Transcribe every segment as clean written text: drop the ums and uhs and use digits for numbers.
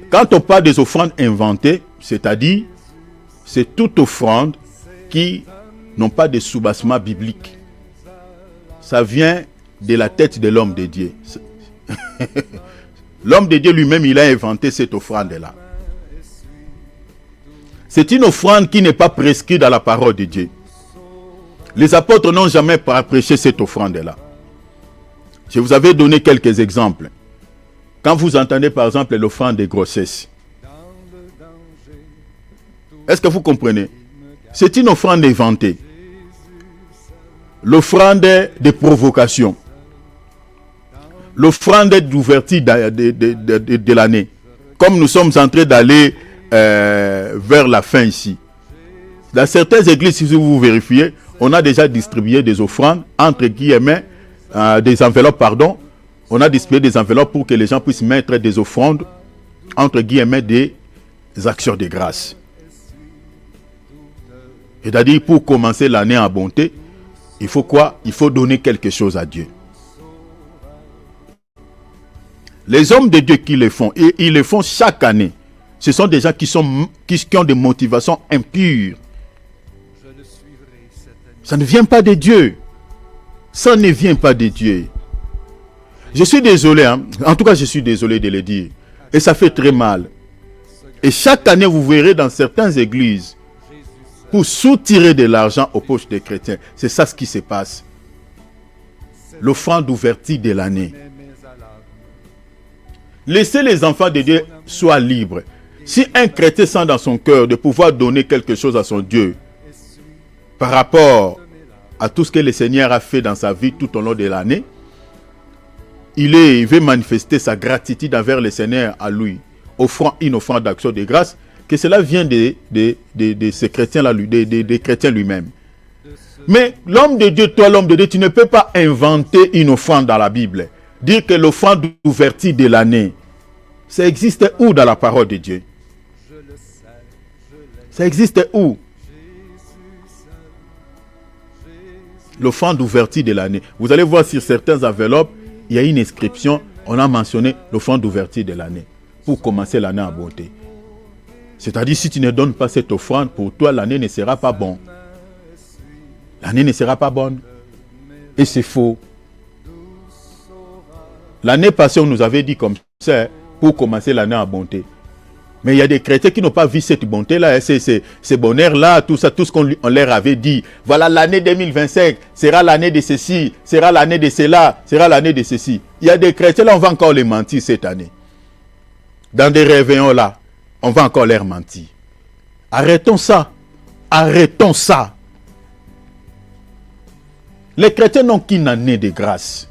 Quand on parle des offrandes inventées, c'est-à-dire, c'est toute offrande qui n'ont pas de soubassement biblique. Ça vient de la tête de l'homme de Dieu. L'homme de Dieu lui-même, il a inventé cette offrande-là. C'est une offrande qui n'est pas prescrite dans la parole de Dieu. Les apôtres n'ont jamais prêché cette offrande-là. Je vous avais donné quelques exemples. Quand vous entendez par exemple l'offrande de grossesse, est-ce que vous comprenez? C'est une offrande inventée. L'offrande de provocation. L'offrande d'ouverture de l'année. Comme nous sommes en train d'aller vers la fin ici. Dans certaines églises, si vous vérifiez, on a déjà distribué des offrandes, entre guillemets, des enveloppes, pardon. On a distribué des enveloppes pour que les gens puissent mettre des offrandes, entre guillemets, des actions de grâce. C'est-à-dire, pour commencer l'année en bonté, il faut quoi? Il faut donner quelque chose à Dieu. Les hommes de Dieu qui le font, et ils le font chaque année, ce sont des gens qui ont des motivations impures. Ça ne vient pas de Dieu. Ça ne vient pas de Dieu. Je suis désolé, hein? En tout cas je suis désolé de le dire. Et ça fait très mal. Et chaque année vous verrez dans certaines églises, pour soutirer de l'argent aux poches des chrétiens. C'est ça ce qui se passe. L'offrande d'ouverture de l'année. Laissez les enfants de Dieu soient libres. Si un chrétien sent dans son cœur de pouvoir donner quelque chose à son Dieu, par rapport à tout ce que le Seigneur a fait dans sa vie tout au long de l'année, il veut manifester sa gratitude envers le Seigneur à lui, offrant une offrande d'action de grâce, que cela vient de ces chrétiens-là, des chrétiens lui-même. Mais l'homme de Dieu, toi l'homme de Dieu, tu ne peux pas inventer une offrande dans la Bible. Dire que l'offrande d'ouverture de l'année, ça existe où dans la parole de Dieu? Ça existe où? L'offrande d'ouverture de l'année. Vous allez voir sur certaines enveloppes, il y a une inscription, on a mentionné l'offrande d'ouverture de l'année, pour commencer l'année en beauté. C'est-à-dire, si tu ne donnes pas cette offrande, pour toi, l'année ne sera pas bonne. L'année ne sera pas bonne. Et c'est faux. L'année passée, on nous avait dit comme ça, pour commencer l'année en bonté. Mais il y a des chrétiens qui n'ont pas vu cette bonté-là, ce bonheur-là, tout ça, tout ce qu'on leur avait dit. Voilà, l'année 2025 sera l'année de ceci, sera l'année de cela, sera l'année de ceci. Il y a des chrétiens, là, on va encore les mentir cette année. Dans des réveillons, là, on va encore leur mentir. Arrêtons ça. Arrêtons ça. Les chrétiens n'ont qu'une année de grâce.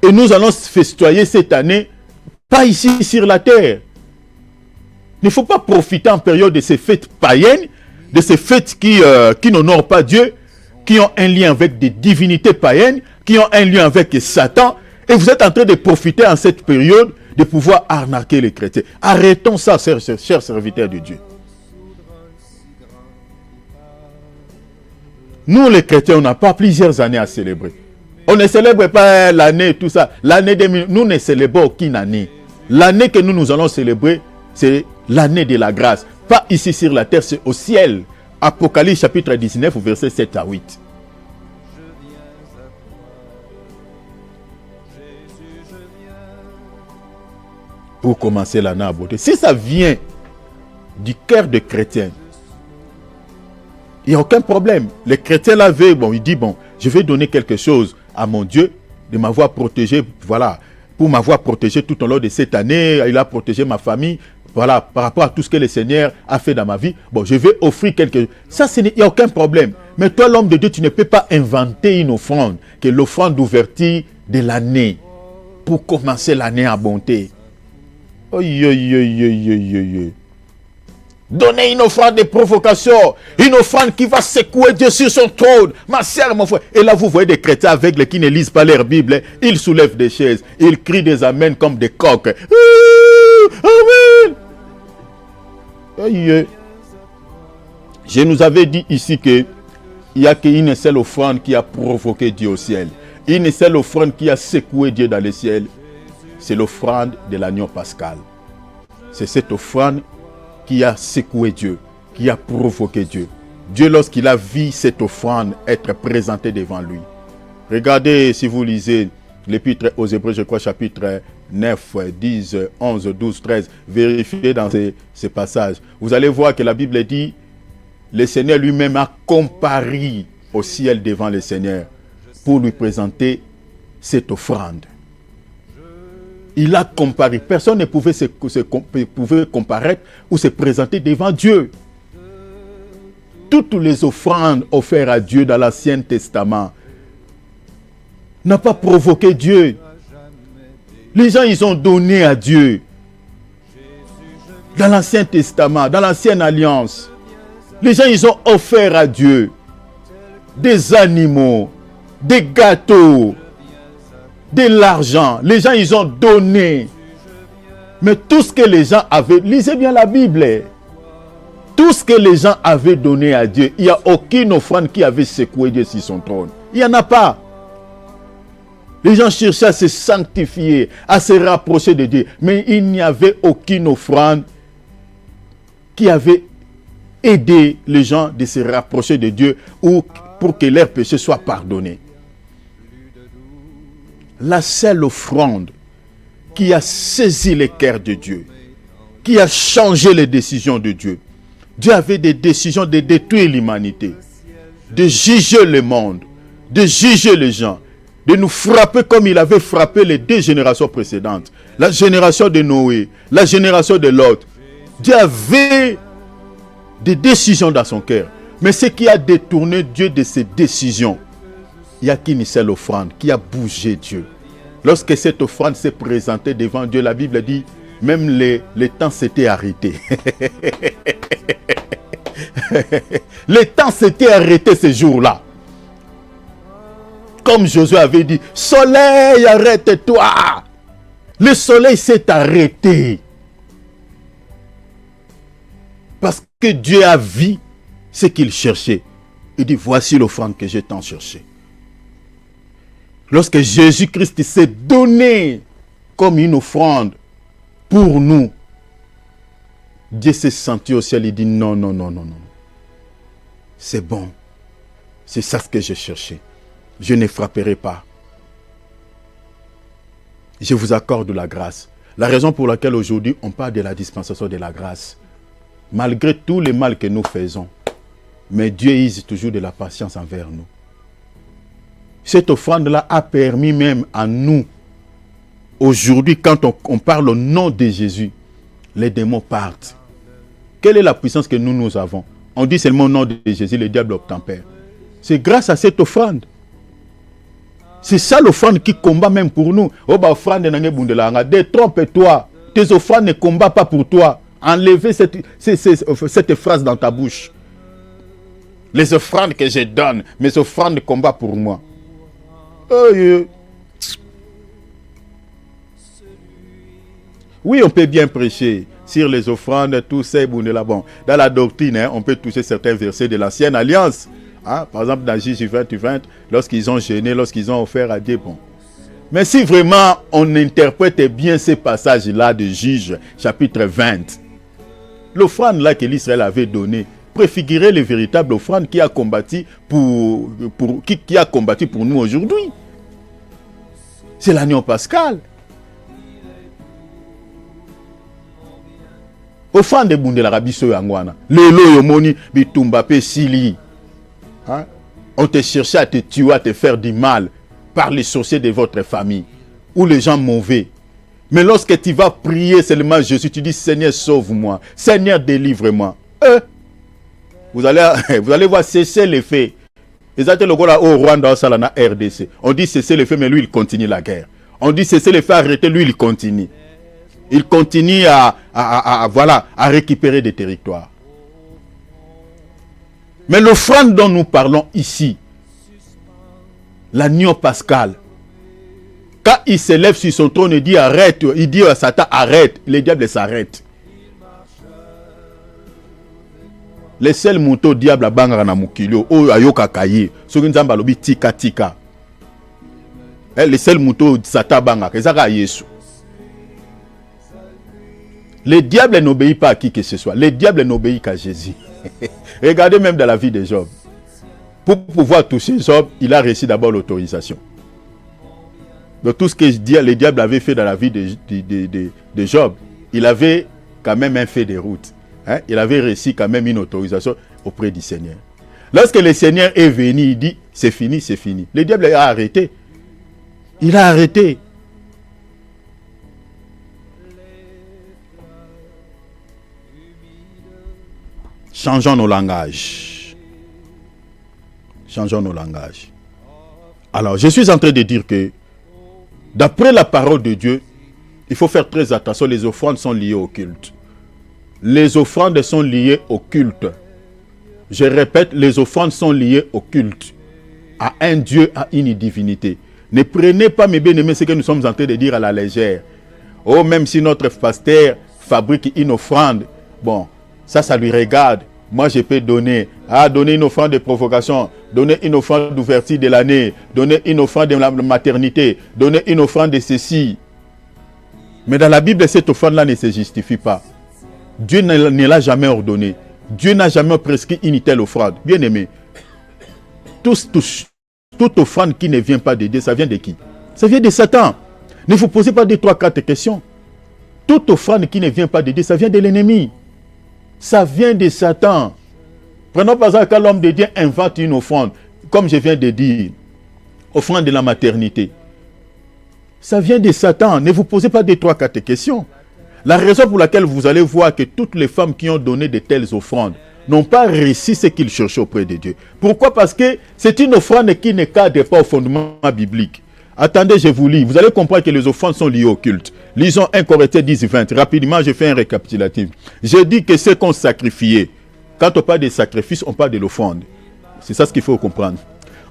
Et nous allons festoyer cette année, pas ici sur la terre. Il ne faut pas profiter en période de ces fêtes païennes, de ces fêtes qui n'honorent pas Dieu, qui ont un lien avec des divinités païennes, qui ont un lien avec Satan. Et vous êtes en train de profiter en cette période de pouvoir arnaquer les chrétiens. Arrêtons ça, chers serviteurs de Dieu. Nous, les chrétiens, on n'a pas plusieurs années à célébrer. On ne célèbre pas l'année, tout ça. L'année 2000, nous ne célébrons aucune année. L'année que nous allons célébrer, c'est l'année de la grâce. Pas ici sur la terre, c'est au ciel. Apocalypse chapitre 19, verset 7 à 8. Pour commencer l'année à beauté. Si ça vient du cœur des chrétiens, il n'y a aucun problème. Les chrétiens l'avaient, bon, il dit, bon, je vais donner quelque chose à mon Dieu, de m'avoir protégé, voilà, pour m'avoir protégé tout au long de cette année, il a protégé ma famille, voilà, par rapport à tout ce que le Seigneur a fait dans ma vie, bon, je vais offrir quelque chose. Ça, il n'y a aucun problème. Mais toi, l'homme de Dieu, tu ne peux pas inventer une offrande, qui est l'offrande d'ouverture de l'année, pour commencer l'année en bonté. Donnez une offrande de provocation, une offrande qui va secouer Dieu sur son trône. Ma sœur, mon frère. Et là, vous voyez des chrétiens aveugles qui ne lisent pas leur Bible. Ils soulèvent des chaises. Ils crient des amens comme des coqs. Amen. Je nous avais dit ici qu'il n'y a qu'une seule offrande qui a provoqué Dieu au ciel. Une seule offrande qui a secoué Dieu dans le ciel. c'est l'offrande de l'agneau pascal. C'est cette offrande qui a secoué Dieu, qui a provoqué Dieu. Dieu, lorsqu'il a vu cette offrande être présentée devant lui. Regardez, si vous lisez l'épître aux Hébreux, je crois, chapitre 9, 10, 11, 12, 13, vérifiez dans ces passages. Vous allez voir que la Bible dit, le Seigneur lui-même a comparé au ciel devant le Seigneur pour lui présenter cette offrande. Il a comparé. Personne ne pouvait pouvait comparaître ou se présenter devant Dieu. Toutes les offrandes offertes à Dieu dans l'Ancien Testament n'ont pas provoqué Dieu. Les gens, ils ont donné à Dieu. Dans l'Ancien Testament, dans l'Ancienne Alliance, les gens, ils ont offert à Dieu des animaux, des gâteaux, de l'argent. Les gens, ils ont donné. Mais tout ce que les gens avaient, lisez bien la Bible. Tout ce que les gens avaient donné à Dieu, il n'y a aucune offrande qui avait secoué Dieu sur son trône. Il n'y en a pas. Les gens cherchaient à se sanctifier, à se rapprocher de Dieu. Mais il n'y avait aucune offrande qui avait aidé les gens de se rapprocher de Dieu ou pour que leurs péchés soient pardonnés. La seule offrande qui a saisi le cœur de Dieu, qui a changé les décisions de Dieu. Dieu avait des décisions de détruire l'humanité, de juger le monde, de juger les gens, de nous frapper comme il avait frappé les deux générations précédentes. La génération de Noé, la génération de Lot. Dieu avait des décisions dans son cœur. Mais ce qui a détourné Dieu de ces décisions, il n'y a qu'une seule offrande qui a bougé Dieu. Lorsque cette offrande s'est présentée devant Dieu, la Bible dit, même les temps s'étaient arrêtés. Les temps s'étaient arrêtés ce jour-là. Comme Josué avait dit, soleil, arrête-toi. Le soleil s'est arrêté. Parce que Dieu a vu ce qu'il cherchait. Il dit, voici l'offrande que j'ai tant cherché. Lorsque Jésus-Christ s'est donné comme une offrande pour nous, Dieu s'est senti au ciel, il dit non, non, non, non, non. C'est bon. C'est ça ce que j'ai cherché. Je ne frapperai pas. Je vous accorde la grâce. La raison pour laquelle aujourd'hui on parle de la dispensation de la grâce, malgré tout le mal que nous faisons, mais Dieu use toujours de la patience envers nous. Cette offrande-là a permis même à nous, aujourd'hui, quand on parle au nom de Jésus, les démons partent. Quelle est la puissance que nous avons? On dit seulement au nom de Jésus, le diable obtempère. C'est grâce à cette offrande. C'est ça l'offrande qui combat même pour nous. Oh, bah, offrande de détrompe-toi. Tes offrandes ne combattent pas pour toi. Enlevez cette phrase dans ta bouche. Les offrandes que je donne, mes offrandes combattent pour moi. Oui, on peut bien prêcher sur les offrandes, tout ça, bon. Dans la doctrine, on peut toucher certains versets de l'Ancienne Alliance. Par exemple, dans Juge 20, lorsqu'ils ont jeûné, lorsqu'ils ont offert à Dieu, bon. Mais si vraiment on interprète bien ces passages-là de Juge, chapitre 20, l'offrande là que l'Israël avait donnée préfigurait les véritables offrandes qui a combattu pour nous aujourd'hui. C'est l'agneau pascal. Offrande de Bundela Rabiso Yangwana. Lelo Yomoni Bitumba Pe Sili. On te cherchait à te tuer, à te faire du mal par les sorciers de votre famille ou les gens mauvais. Mais lorsque tu vas prier seulement Jésus, tu dis Seigneur sauve-moi, Seigneur délivre-moi. Vous allez voir cesser les faits. Exactement au Rwanda, au Salana, RDC. On dit cesser les faits, mais lui il continue la guerre. On dit cesser les faits, arrêter, lui il continue. Il continue à récupérer des territoires. Mais l'offrande dont nous parlons ici, l'agneau pascal, quand il s'élève sur son trône et dit arrête, il dit à Satan arrête, le diable s'arrête. Les seuls moutons diable à bangara mukilio, o ayoka kaye, soki nzamba lobi tika tika. Les seuls moutons Satan bangaka, ezaka Yesu. Le diable n'obéit pas à qui que ce soit. Le diable n'obéit qu'à Jésus. Regardez même dans la vie de Job. Pour pouvoir toucher Job, il a reçu d'abord l'autorisation. Donc tout ce que le diable avait fait dans la vie de Job, il avait quand même un fait de route. Hein? Il avait reçu quand même une autorisation auprès du Seigneur. Lorsque le Seigneur est venu, il dit, c'est fini, c'est fini. Le diable a arrêté. Il a arrêté. Changeons nos langages. Changeons nos langages. Alors, je suis en train de dire que, d'après la parole de Dieu, il faut faire très attention. Les offrandes sont liées au culte. Les offrandes sont liées au culte. Je répète, les offrandes sont liées au culte. À un Dieu, à une divinité. Ne prenez pas, mes bien-aimés, ce que nous sommes en train de dire à la légère. Oh, même si notre pasteur fabrique une offrande, bon, ça lui regarde. Moi, je peux donner. Donner une offrande de provocation, donner une offrande d'ouverture de l'année, donner une offrande de la maternité, donner une offrande de ceci. Mais dans la Bible, cette offrande-là ne se justifie pas. Dieu ne l'a jamais ordonné. Dieu n'a jamais prescrit une telle offrande. Bien aimé, toute offrande qui ne vient pas de Dieu, ça vient de qui? Ça vient de Satan. Ne vous posez pas 2, 3, 4 questions. Toute offrande qui ne vient pas de Dieu, ça vient de l'ennemi. Ça vient de Satan. Prenons par exemple quand l'homme de Dieu invente une offrande, comme je viens de dire, offrande de la maternité. Ça vient de Satan. Ne vous posez pas 2, 3, 4 questions. La raison pour laquelle vous allez voir que toutes les femmes qui ont donné de telles offrandes n'ont pas réussi ce qu'ils cherchaient auprès de Dieu. Pourquoi? Parce que c'est une offrande qui ne cadre pas au fondement biblique. Attendez, je vous lis. Vous allez comprendre que les offrandes sont liées au culte. Lisons 1 Corinthiens 10, 20. Rapidement, je fais un récapitulatif. J'ai dit que c'est qu'on sacrifiait. Quand on parle de sacrifice, on parle de l'offrande. C'est ça ce qu'il faut comprendre.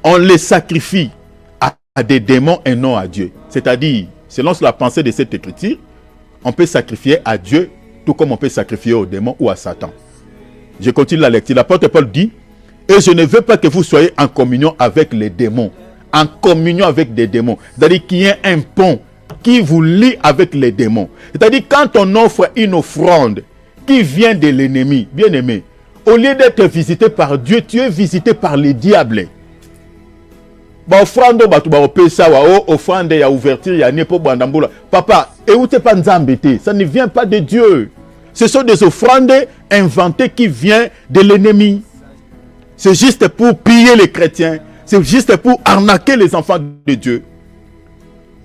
On les sacrifie à des démons et non à Dieu. C'est-à-dire, selon la pensée de cette écriture, on peut sacrifier à Dieu, tout comme on peut sacrifier aux démons ou à Satan. Je continue la lecture. L'apôtre Paul dit, « Et je ne veux pas que vous soyez en communion avec les démons. » En communion avec des démons. C'est-à-dire qu'il y a un pont qui vous lie avec les démons. C'est-à-dire quand on offre une offrande qui vient de l'ennemi, bien aimé, au lieu d'être visité par Dieu, tu es visité par les diables. Offrande ya ouverture ya nepo bandambula. Papa, écoutez pas nzambete, ça ne vient pas de Dieu. Ce sont des offrandes inventées qui viennent de l'ennemi. C'est juste pour piller les chrétiens. C'est juste pour arnaquer les enfants de Dieu.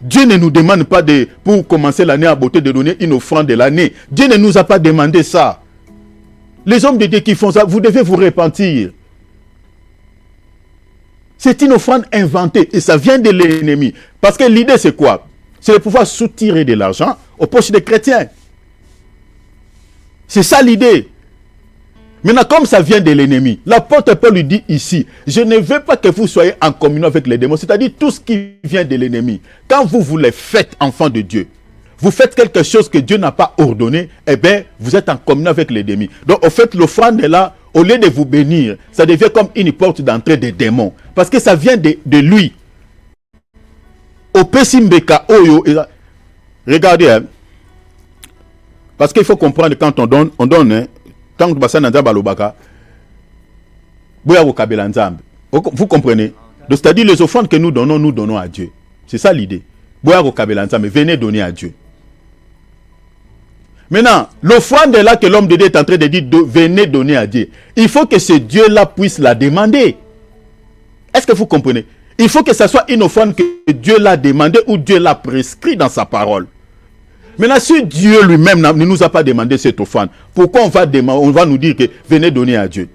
Dieu ne nous demande pas pour commencer l'année à beauté de donner une offrande de l'année. Dieu ne nous a pas demandé ça. Les hommes de Dieu qui font ça, vous devez vous repentir. C'est une offrande inventée et ça vient de l'ennemi. Parce que l'idée c'est quoi? C'est de pouvoir soutirer de l'argent aux poches des chrétiens. C'est ça l'idée. Maintenant, comme ça vient de l'ennemi, l'apôtre Paul lui dit ici, je ne veux pas que vous soyez en communion avec les démons, c'est-à-dire tout ce qui vient de l'ennemi. Quand vous les faites enfants de Dieu, vous faites quelque chose que Dieu n'a pas ordonné, eh bien, vous êtes en communion avec l'ennemi. Donc, au fait, l'offrande est là, au lieu de vous bénir, ça devient comme une porte d'entrée des démons. Parce que ça vient de lui. Au Pesimbeka Oyo, regardez, hein, parce qu'il faut comprendre quand on donne, hein, tant que vous comprenez? C'est-à-dire les offrandes que nous donnons à Dieu. C'est ça l'idée. Venez donner à Dieu. Maintenant, l'offrande est là que l'homme de Dieu est en train de dire venez donner à Dieu. Il faut que ce Dieu-là puisse la demander. Est-ce que vous comprenez? Il faut que ce soit une offrande que Dieu l'a demandé ou Dieu l'a prescrit dans sa parole. Maintenant, si Dieu lui-même ne nous a pas demandé cette offrande, pourquoi on va nous dire que venez donner à Dieu?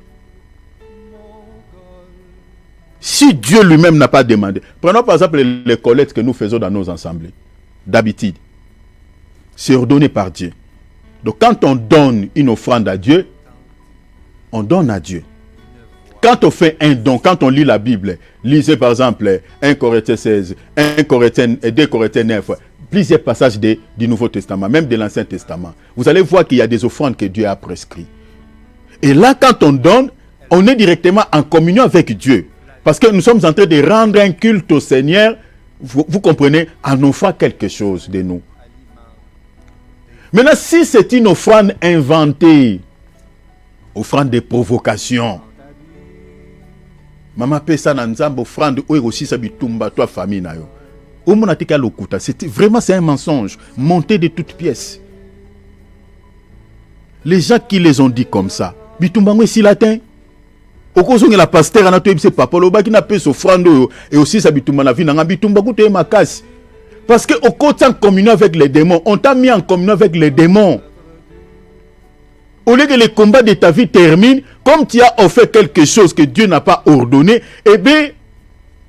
Si Dieu lui-même n'a pas demandé. Prenons par exemple les collectes que nous faisons dans nos assemblées. D'habitude. C'est ordonné par Dieu. Donc quand on donne une offrande à Dieu, on donne à Dieu. Quand on fait un don, quand on lit la Bible, lisez par exemple 1 Corinthiens 16, 1 Corinthiens et 2 Corinthiens 9, plusieurs passages du Nouveau Testament, même de l'Ancien Testament. Vous allez voir qu'il y a des offrandes que Dieu a prescrites. Et là, quand on donne, on est directement en communion avec Dieu. Parce que nous sommes en train de rendre un culte au Seigneur, vous comprenez, en offrant quelque chose de nous. Maintenant, si c'est une offrande inventée, offrande de provocation, Maman pesa na nzambe offrande oyo aussi sa bitumba toi famille na yo. Omonatika lokuta, c'était vraiment c'est un mensonge monté de toutes pièces. Les gens qui les ont dit comme ça, bitumba ngwe si latin. Okozonge la pasteur anato ebise papa lo baki na pesa offrande oyo et aussi sa bitumba na vie na bitumba kuté makasi. Parce que au côté en communion avec les démons, on t'a mis en communion avec les démons. Au lieu que les combats de ta vie terminent, comme tu as offert quelque chose que Dieu n'a pas ordonné, eh bien,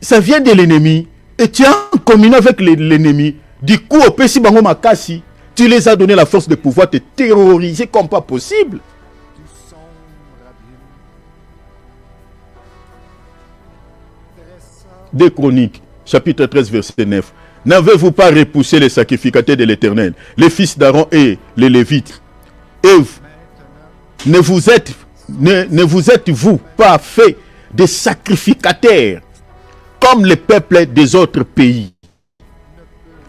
ça vient de l'ennemi. Et tu es en communion avec l'ennemi. Du coup, au Pessi Bango Makasi, tu les as donné la force de pouvoir te terroriser comme pas possible. Des Chroniques, chapitre 13, verset 9. N'avez-vous pas repoussé les sacrificateurs de l'Éternel, les fils d'Aaron et les Lévites? Et ne vous êtes-vous pas fait des sacrificateurs comme les peuples des autres pays?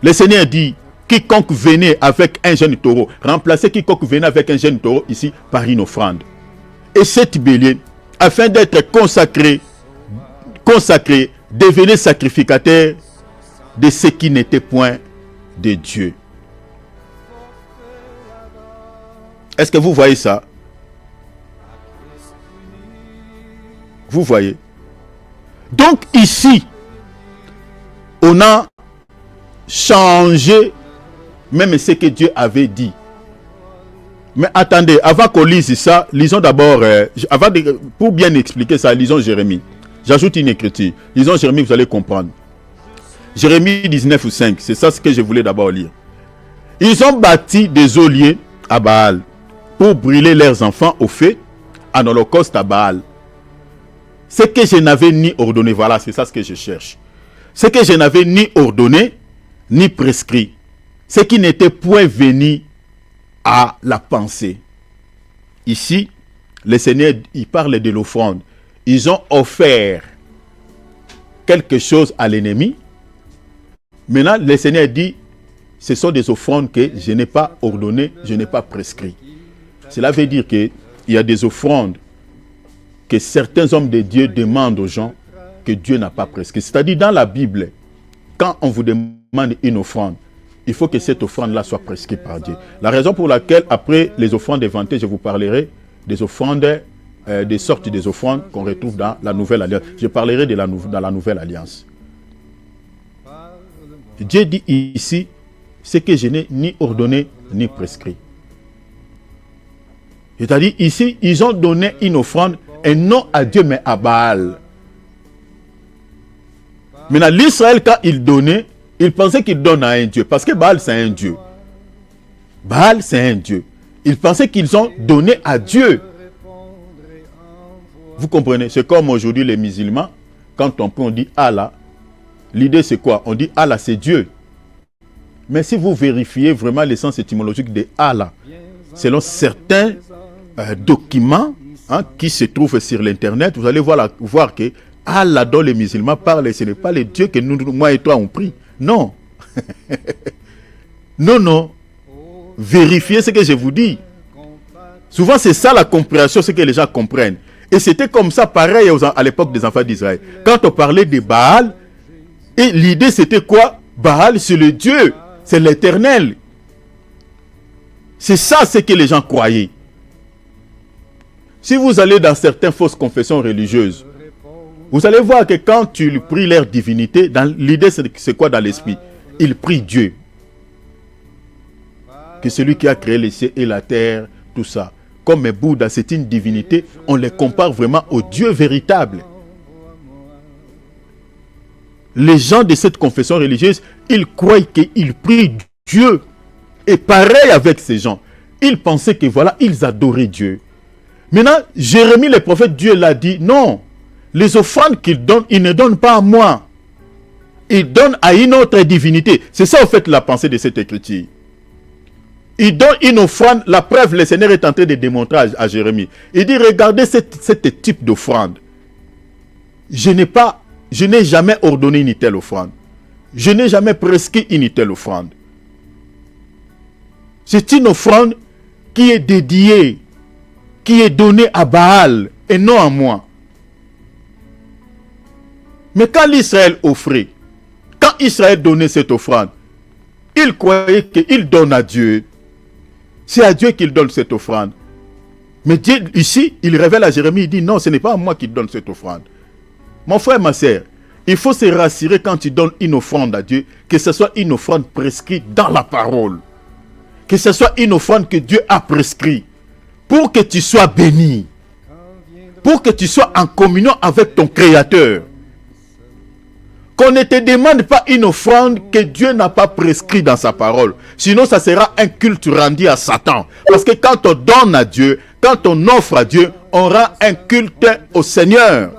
Le Seigneur dit, quiconque venait avec un jeune taureau, remplacez quiconque venait avec un jeune taureau ici par une offrande. Et cette bélier, afin d'être consacré, devenez sacrificateur de ce qui n'était point de Dieu. Est-ce que vous voyez ça? Vous voyez? Donc ici, on a changé même ce que Dieu avait dit. Mais attendez, avant qu'on lise ça, lisons d'abord, pour bien expliquer ça, lisons Jérémie. J'ajoute une écriture. Lisons Jérémie, vous allez comprendre. Jérémie 19 ou 5, c'est ça ce que je voulais d'abord lire. Ils ont bâti des geôliers à Baal pour brûler leurs enfants au feu, en holocauste à Baal. Ce que je n'avais ni ordonné, voilà, c'est ça ce que je cherche. Ce que je n'avais ni ordonné, ni prescrit. Ce qui n'était point venu à la pensée. Ici, le Seigneur, il parle de l'offrande. Ils ont offert quelque chose à l'ennemi. Maintenant, le Seigneur dit, ce sont des offrandes que je n'ai pas ordonnées, je n'ai pas prescrites. Cela veut dire qu'il y a des offrandes que certains hommes de Dieu demandent aux gens que Dieu n'a pas prescrit. C'est-à-dire dans la Bible, quand on vous demande une offrande, il faut que cette offrande-là soit prescrite par Dieu. La raison pour laquelle, après les offrandes inventées, je vous parlerai des offrandes, des sortes des offrandes qu'on retrouve dans la Nouvelle Alliance. Je parlerai dans la Nouvelle Alliance. Dieu dit ici, ce que je n'ai ni ordonné, ni prescrit. C'est-à-dire ici, ils ont donné une offrande, et non à Dieu, mais à Baal. Maintenant, l'Israël, quand il donnait, il pensait qu'il donne à un Dieu. Parce que Baal, c'est un Dieu. Baal, c'est un Dieu. Ils pensaient qu'ils ont donné à Dieu. Vous comprenez? C'est comme aujourd'hui les musulmans, quand on prie, on dit Allah. L'idée, c'est quoi? On dit Allah, c'est Dieu. Mais si vous vérifiez vraiment l'essence étymologique de Allah, selon certains documents qui se trouvent sur l'internet, vous allez voir que Allah dont les musulmans parlent, ce n'est pas le Dieu que nous, moi et toi, on prie. Non. Non, non. Vérifiez ce que je vous dis. Souvent, c'est ça la compréhension, ce que les gens comprennent. Et c'était comme ça, pareil à l'époque des enfants d'Israël. Quand on parlait de Baal, et l'idée c'était quoi? Baal, c'est le Dieu, c'est l'Éternel. C'est ça ce que les gens croyaient. Si vous allez dans certaines fausses confessions religieuses, vous allez voir que quand tu pries leur divinité, l'idée c'est quoi dans l'esprit? Ils prient Dieu. Que celui qui a créé les cieux et la terre, tout ça. Comme Bouddha, c'est une divinité, on les compare vraiment au Dieu véritable. Les gens de cette confession religieuse, ils croient qu'ils prient Dieu. Et pareil avec ces gens. Ils pensaient que voilà, ils adoraient Dieu. Maintenant, Jérémie le prophète, Dieu l'a dit, non. Les offrandes qu'il donne, il ne donne pas à moi. Il donne à une autre divinité. C'est ça, en fait, la pensée de cette écriture. Il donne une offrande. La preuve, le Seigneur est en train de démontrer à Jérémie. Il dit, regardez ce type d'offrande. Je n'ai jamais ordonné une telle offrande. Je n'ai jamais prescrit une telle offrande. C'est une offrande qui est dédiée, qui est donnée à Baal et non à moi. Mais quand l'Israël offrait, quand Israël donnait cette offrande, il croyait qu'il donne à Dieu. C'est à Dieu qu'il donne cette offrande. Mais Dieu, ici, il révèle à Jérémie, il dit non, ce n'est pas à moi qu'il donne cette offrande. Mon frère, ma sœur, il faut se rassurer quand tu donnes une offrande à Dieu, que ce soit une offrande prescrite dans la parole. Que ce soit une offrande que Dieu a prescrite pour que tu sois béni. Pour que tu sois en communion avec ton Créateur. Qu'on ne te demande pas une offrande que Dieu n'a pas prescrite dans sa parole. Sinon, ça sera un culte rendu à Satan. Parce que quand on donne à Dieu, quand on offre à Dieu, on rend un culte au Seigneur.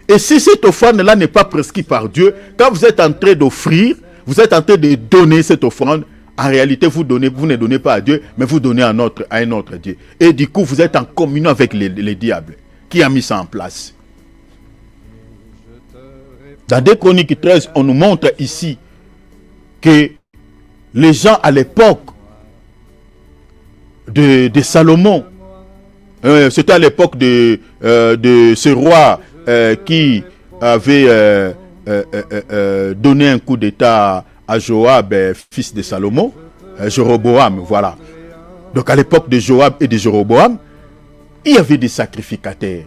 Et si cette offrande-là n'est pas prescrite par Dieu, quand vous êtes en train d'offrir, vous êtes en train de donner cette offrande, en réalité, vous ne donnez pas à Dieu, mais vous donnez à un autre Dieu. Et du coup, vous êtes en communion avec les diables qui a mis ça en place. Dans 2 Chroniques 13, on nous montre ici que les gens à l'époque de Salomon, c'était à l'époque de ce roi qui avait donné un coup d'état à Joab, fils de Salomon, Jéroboam, voilà. Donc à l'époque de Joab et de Jéroboam, il y avait des sacrificateurs.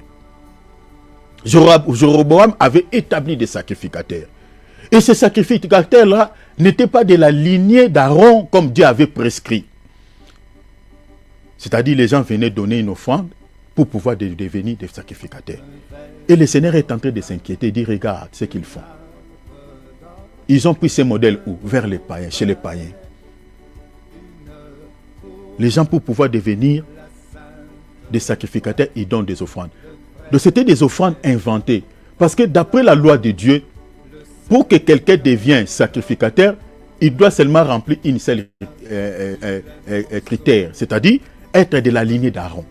Jéroboam avait établi des sacrificateurs. Et ces sacrificateurs-là n'étaient pas de la lignée d'Aaron comme Dieu avait prescrit. C'est-à-dire les gens venaient donner une offrande pour pouvoir devenir des sacrificateurs. Et le Seigneur est en train de s'inquiéter, de dire, regarde ce qu'ils font. Ils ont pris ces modèles où? Vers les païens, chez les païens. Les gens, pour pouvoir devenir des sacrificateurs, ils donnent des offrandes. Donc c'était des offrandes inventées. Parce que d'après la loi de Dieu, pour que quelqu'un devienne sacrificateur, il doit seulement remplir une seule critère, c'est-à-dire être de la lignée d'Aaron.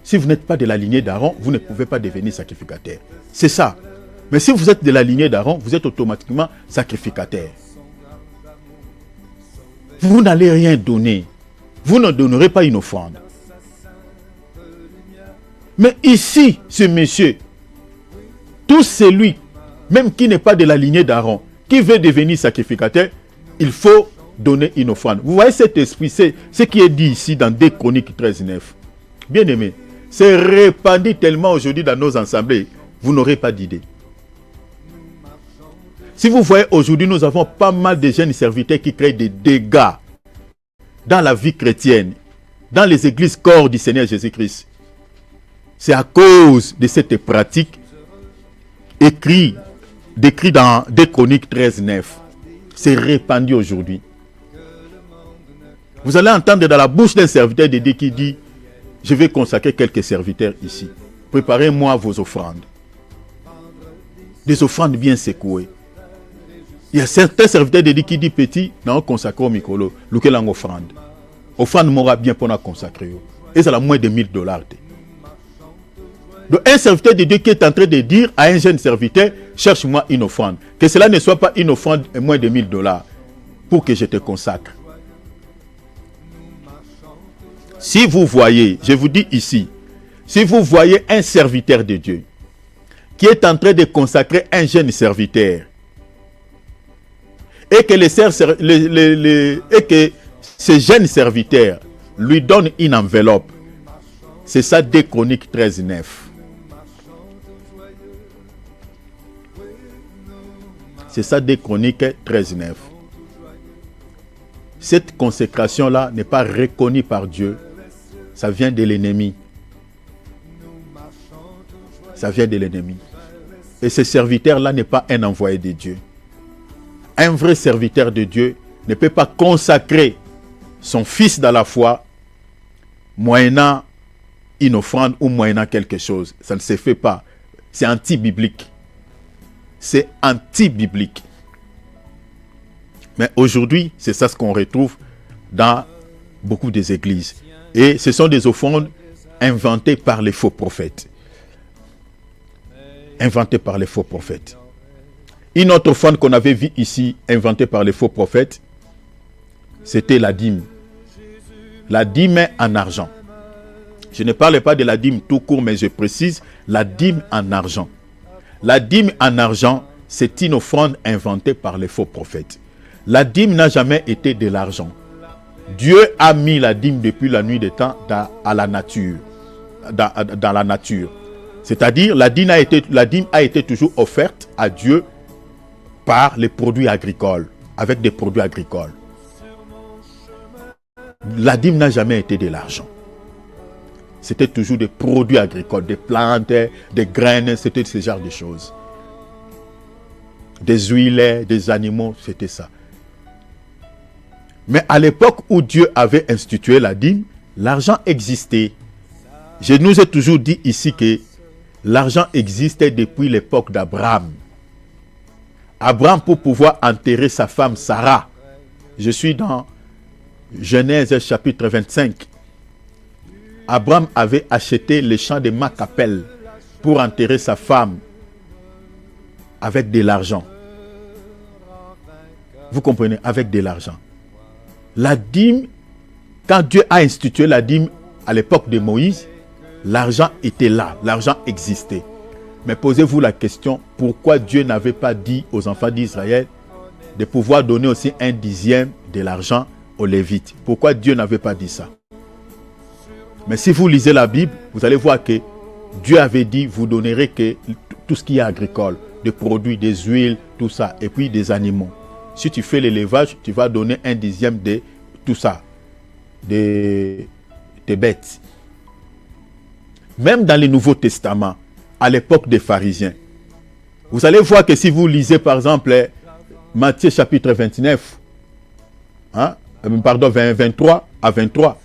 Si vous n'êtes pas de la lignée d'Aaron, vous ne pouvez pas devenir sacrificateur. C'est ça. Mais si vous êtes de la lignée d'Aaron, vous êtes automatiquement sacrificateur. Vous n'allez rien donner. Vous ne donnerez pas une offrande. Mais ici, ce monsieur, tout celui, même qui n'est pas de la lignée d'Aaron, qui veut devenir sacrificateur, il faut donner une offrande. Vous voyez cet esprit, c'est ce qui est dit ici dans 2 Chroniques 13:9. Bien aimé, c'est répandu tellement aujourd'hui dans nos assemblées, vous n'aurez pas d'idée. Si vous voyez aujourd'hui, nous avons pas mal de jeunes serviteurs qui créent des dégâts dans la vie chrétienne, dans les églises corps du Seigneur Jésus-Christ. C'est à cause de cette pratique décrit dans 2 Chroniques 13:9. C'est répandu aujourd'hui. Vous allez entendre dans la bouche d'un serviteur de Dieu qui dit, je vais consacrer quelques serviteurs ici. Préparez-moi vos offrandes. Des offrandes bien secouées. Il y a certains serviteurs de Dieu qui disent, petit, non, consacré au micro, lequel en offrande. Offrande m'aura bien pour la consacrer. Et c'est la moins de $1000. Donc un serviteur de Dieu qui est en train de dire à un jeune serviteur, cherche-moi une offrande. Que cela ne soit pas une offrande de moins de $1000 pour que je te consacre. Si vous voyez, je vous dis ici, si vous voyez un serviteur de Dieu qui est en train de consacrer un jeune serviteur et que, ce jeune serviteur lui donne une enveloppe, c'est ça 2 Chroniques 13:9. C'est ça 2 Chroniques 13:9. Cette consécration-là n'est pas reconnue par Dieu. Ça vient de l'ennemi. Ça vient de l'ennemi. Et ce serviteur-là n'est pas un envoyé de Dieu. Un vrai serviteur de Dieu ne peut pas consacrer son fils dans la foi moyennant une offrande ou moyennant quelque chose. Ça ne se fait pas. C'est anti-biblique. C'est anti-biblique. Mais aujourd'hui, c'est ça ce qu'on retrouve dans beaucoup des églises. Et ce sont des offrandes inventées par les faux prophètes. Inventées par les faux prophètes. Une autre offrande qu'on avait vue ici, inventée par les faux prophètes, c'était la dîme. La dîme en argent. Je ne parle pas de la dîme tout court, mais je précise la dîme en argent. La dîme en argent, c'est une offrande inventée par les faux prophètes. La dîme n'a jamais été de l'argent. Dieu a mis la dîme depuis la nuit des temps dans la nature. C'est-à-dire, la dîme a été toujours offerte à Dieu par les produits agricoles, avec des produits agricoles. La dîme n'a jamais été de l'argent. C'était toujours des produits agricoles, des plantes, des graines, c'était ce genre de choses. Des huiles, des animaux, c'était ça. Mais à l'époque où Dieu avait institué la dîme, l'argent existait. Je nous ai toujours dit ici que l'argent existait depuis l'époque d'Abraham. Abraham, pour pouvoir enterrer sa femme Sarah, je suis dans Genèse chapitre 25. Abraham avait acheté les champs de Macapel pour enterrer sa femme avec de l'argent. Vous comprenez? Avec de l'argent. La dîme, quand Dieu a institué la dîme à l'époque de Moïse, l'argent était là, l'argent existait. Mais posez-vous la question, pourquoi Dieu n'avait pas dit aux enfants d'Israël de pouvoir donner aussi un dixième de l'argent aux Lévites? Pourquoi Dieu n'avait pas dit ça? Mais si vous lisez la Bible, vous allez voir que Dieu avait dit, vous donnerez que tout ce qui est agricole, des produits, des huiles, tout ça, et puis des animaux. Si tu fais l'élevage, tu vas donner un dixième de tout ça, des bêtes. Même dans le Nouveau Testament, à l'époque des pharisiens, vous allez voir que si vous lisez par exemple Matthieu chapitre 29, 23 à 23,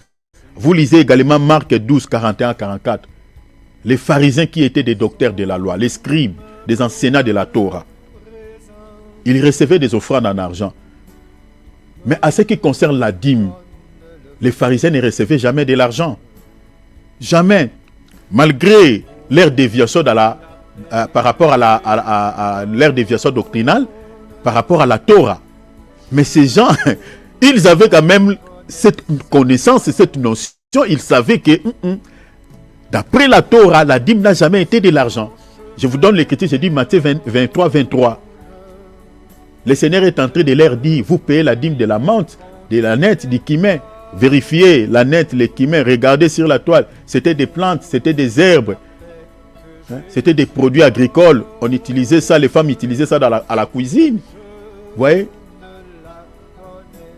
vous lisez également Marc 12, 41 à 44, les pharisiens qui étaient des docteurs de la loi, les scribes, des enseignants de la Torah, ils recevaient des offrandes en argent. Mais à ce qui concerne la dîme, les pharisiens ne recevaient jamais de l'argent. Jamais. Malgré leur déviation par rapport à leur déviation doctrinale, par rapport à la Torah. Mais ces gens, ils avaient quand même cette connaissance, cette notion. Ils savaient que d'après la Torah, la dîme n'a jamais été de l'argent. Je vous donne l'écriture, j'ai dit Matthieu 23, 23. Le Seigneur est en train de leur dire, vous payez la dîme de la menthe, de la nette, du cumin. Vérifiez la nette, les cumins, regardez sur la toile. C'était des plantes, c'était des herbes. C'était des produits agricoles. On utilisait ça, les femmes utilisaient ça à la cuisine. Vous voyez?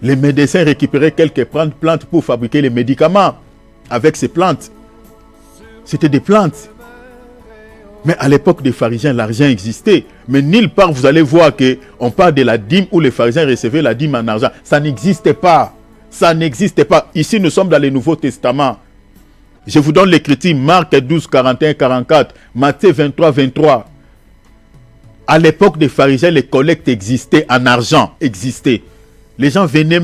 Les médecins récupéraient quelques plantes pour fabriquer les médicaments avec ces plantes. C'était des plantes. Mais à l'époque des pharisiens, l'argent existait. Mais nulle part, vous allez voir qu'on parle de la dîme où les pharisiens recevaient la dîme en argent. Ça n'existait pas. Ça n'existait pas. Ici, nous sommes dans le Nouveau Testament. Je vous donne l'écriture, Marc 12, 41, 44, Matthieu 23, 23. À l'époque des pharisiens, les collectes existaient en argent, existaient. Les gens venaient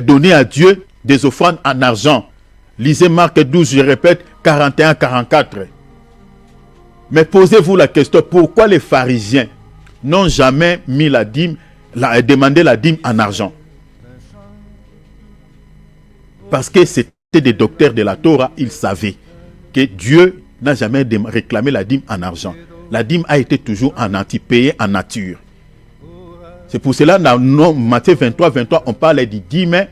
donner à Dieu des offrandes en argent. Lisez Marc 12, je répète, 41, 44. Mais posez-vous la question, pourquoi les pharisiens n'ont jamais mis la dîme, demandé la dîme en argent? Parce que c'était des docteurs de la Torah, ils savaient que Dieu n'a jamais réclamé la dîme en argent. La dîme a été toujours payée en nature. C'est pour cela, dans Matthieu 23, 23, on parle du dîme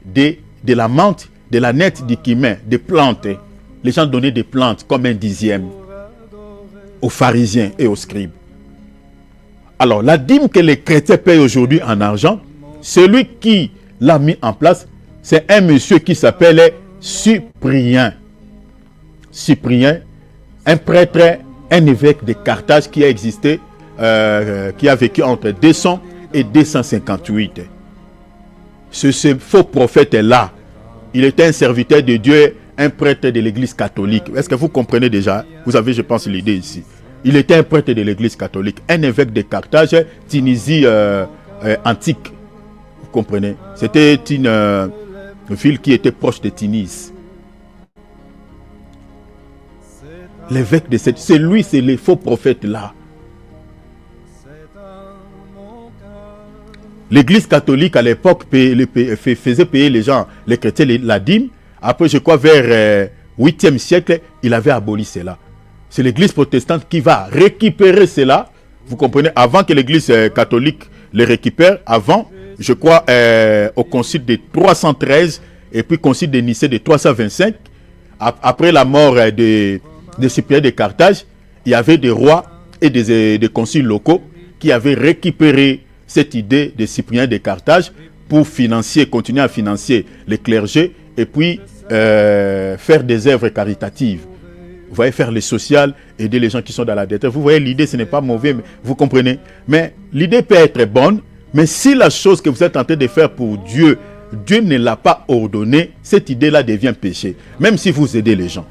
de la menthe, de la nette, du cumin, des plantes. Les gens donnaient des plantes comme un dixième aux pharisiens et aux scribes. Alors, la dîme que les chrétiens payent aujourd'hui en argent, celui qui l'a mis en place, c'est un monsieur qui s'appelait Cyprien. Cyprien, un prêtre, un évêque de Carthage qui a existé, qui a vécu entre 200 et 258. Ce faux prophète-là, il était un serviteur de Dieu, un prêtre de l'église catholique. Est-ce que vous comprenez déjà? Vous avez, je pense, l'idée ici. Il était un prêtre de l'église catholique, un évêque de Carthage, Tunisie antique. Vous comprenez? C'était une ville qui était proche de Tunis. L'évêque de cette... C'est lui, c'est les faux prophètes là. L'église catholique à l'époque faisait payer les gens, les chrétiens, la dîme. Après, je crois, vers 8e siècle, il avait aboli cela. C'est l'église protestante qui va récupérer cela. Vous comprenez, avant que l'église catholique les récupère, avant, je crois, au concile de 313 et puis concile de Nicée de 325, après la mort de Cyprien de Carthage, il y avait des rois et des conciles locaux qui avaient récupéré cette idée de Cyprien de Carthage pour continuer à financer les clergés et puis faire des œuvres caritatives. Vous voyez, faire le social, aider les gens qui sont dans la détresse. Vous voyez, l'idée, ce n'est pas mauvais, mais vous comprenez. Mais l'idée peut être bonne, mais si la chose que vous êtes en train de faire pour Dieu, Dieu ne l'a pas ordonné, cette idée-là devient péché, même si vous aidez les gens.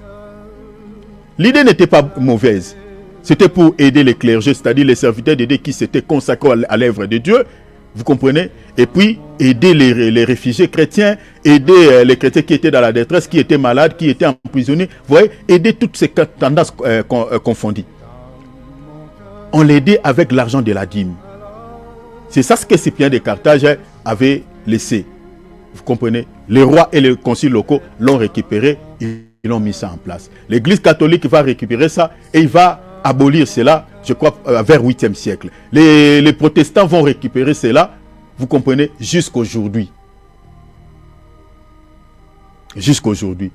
L'idée n'était pas mauvaise. C'était pour aider les clergés, c'est-à-dire les serviteurs de Dieu qui s'étaient consacrés à l'œuvre de Dieu. Vous comprenez? Et puis, aider les réfugiés chrétiens, aider les chrétiens qui étaient dans la détresse, qui étaient malades, qui étaient emprisonnés. Vous voyez, aider toutes ces tendances confondues. On l'aidait avec l'argent de la dîme. C'est ça ce que Cyprien de Carthage avait laissé. Vous comprenez? Les rois et les conciles locaux l'ont récupéré, ils l'ont mis ça en place. L'église catholique va récupérer ça et il va abolir cela, je crois, vers 8e siècle. Les protestants vont récupérer cela, vous comprenez, jusqu'aujourd'hui. Jusqu'aujourd'hui.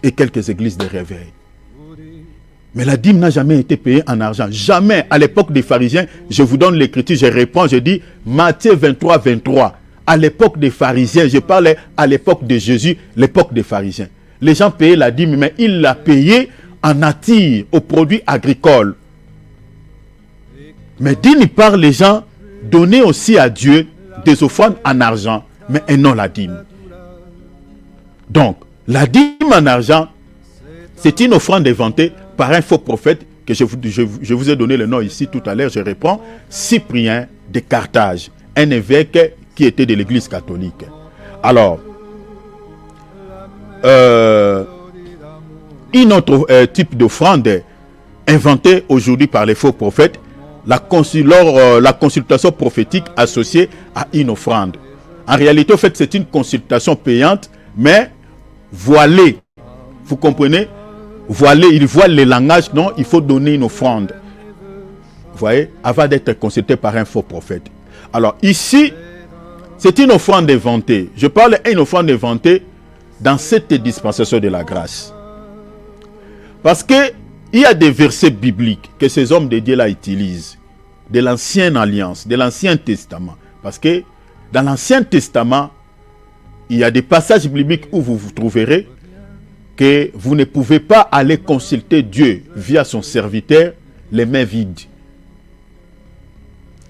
Et quelques églises de réveil. Mais la dîme n'a jamais été payée en argent. Jamais. À l'époque des pharisiens, je vous donne l'écriture, je réponds, je dis Matthieu 23, 23. À l'époque des pharisiens, je parlais à l'époque de Jésus, l'époque des pharisiens. Les gens payaient la dîme, mais ils la payaient en attire aux produits agricoles. Mais d'une part, les gens donnaient aussi à Dieu des offrandes en argent, mais non la dîme. Donc, la dîme en argent, c'est une offrande inventée par un faux prophète, que je vous ai donné le nom ici tout à l'heure, je reprends, Cyprien de Carthage, un évêque qui était de l'église catholique. Alors, un autre type d'offrande inventée aujourd'hui par les faux prophètes, la consultation prophétique associée à une offrande. En réalité, en fait, c'est une consultation payante, mais voilée. Vous comprenez? Voilée, il voile les langages, non, il faut donner une offrande. Vous voyez, avant d'être consulté par un faux prophète. Alors ici, c'est une offrande inventée. Je parle d'une offrande inventée dans cette dispensation de la grâce. Parce que il y a des versets bibliques que ces hommes de Dieu là utilisent, de l'ancienne alliance, de l'ancien testament. Parce que dans l'ancien testament, il y a des passages bibliques où vous trouverez que vous ne pouvez pas aller consulter Dieu via son serviteur les mains vides.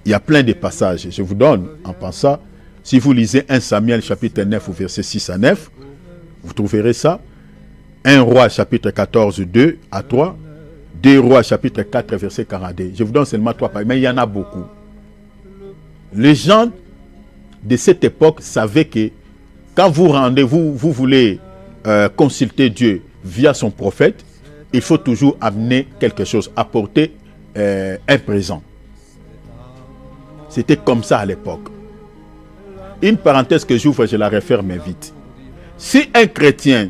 Il y a plein de passages. Je vous donne en pensant, si vous lisez 1 Samuel chapitre 9 au verset 6 à 9, vous trouverez ça. 1 Roi chapitre 14, 2 à 3. 2 Rois chapitre 4 verset 42. Je vous donne seulement 3 pages, mais il y en a beaucoup. Les gens de cette époque savaient que quand vous voulez consulter Dieu via son prophète, il faut toujours amener quelque chose, apporter un présent. C'était comme ça à l'époque. Une parenthèse que j'ouvre, je la referme vite. Si un chrétien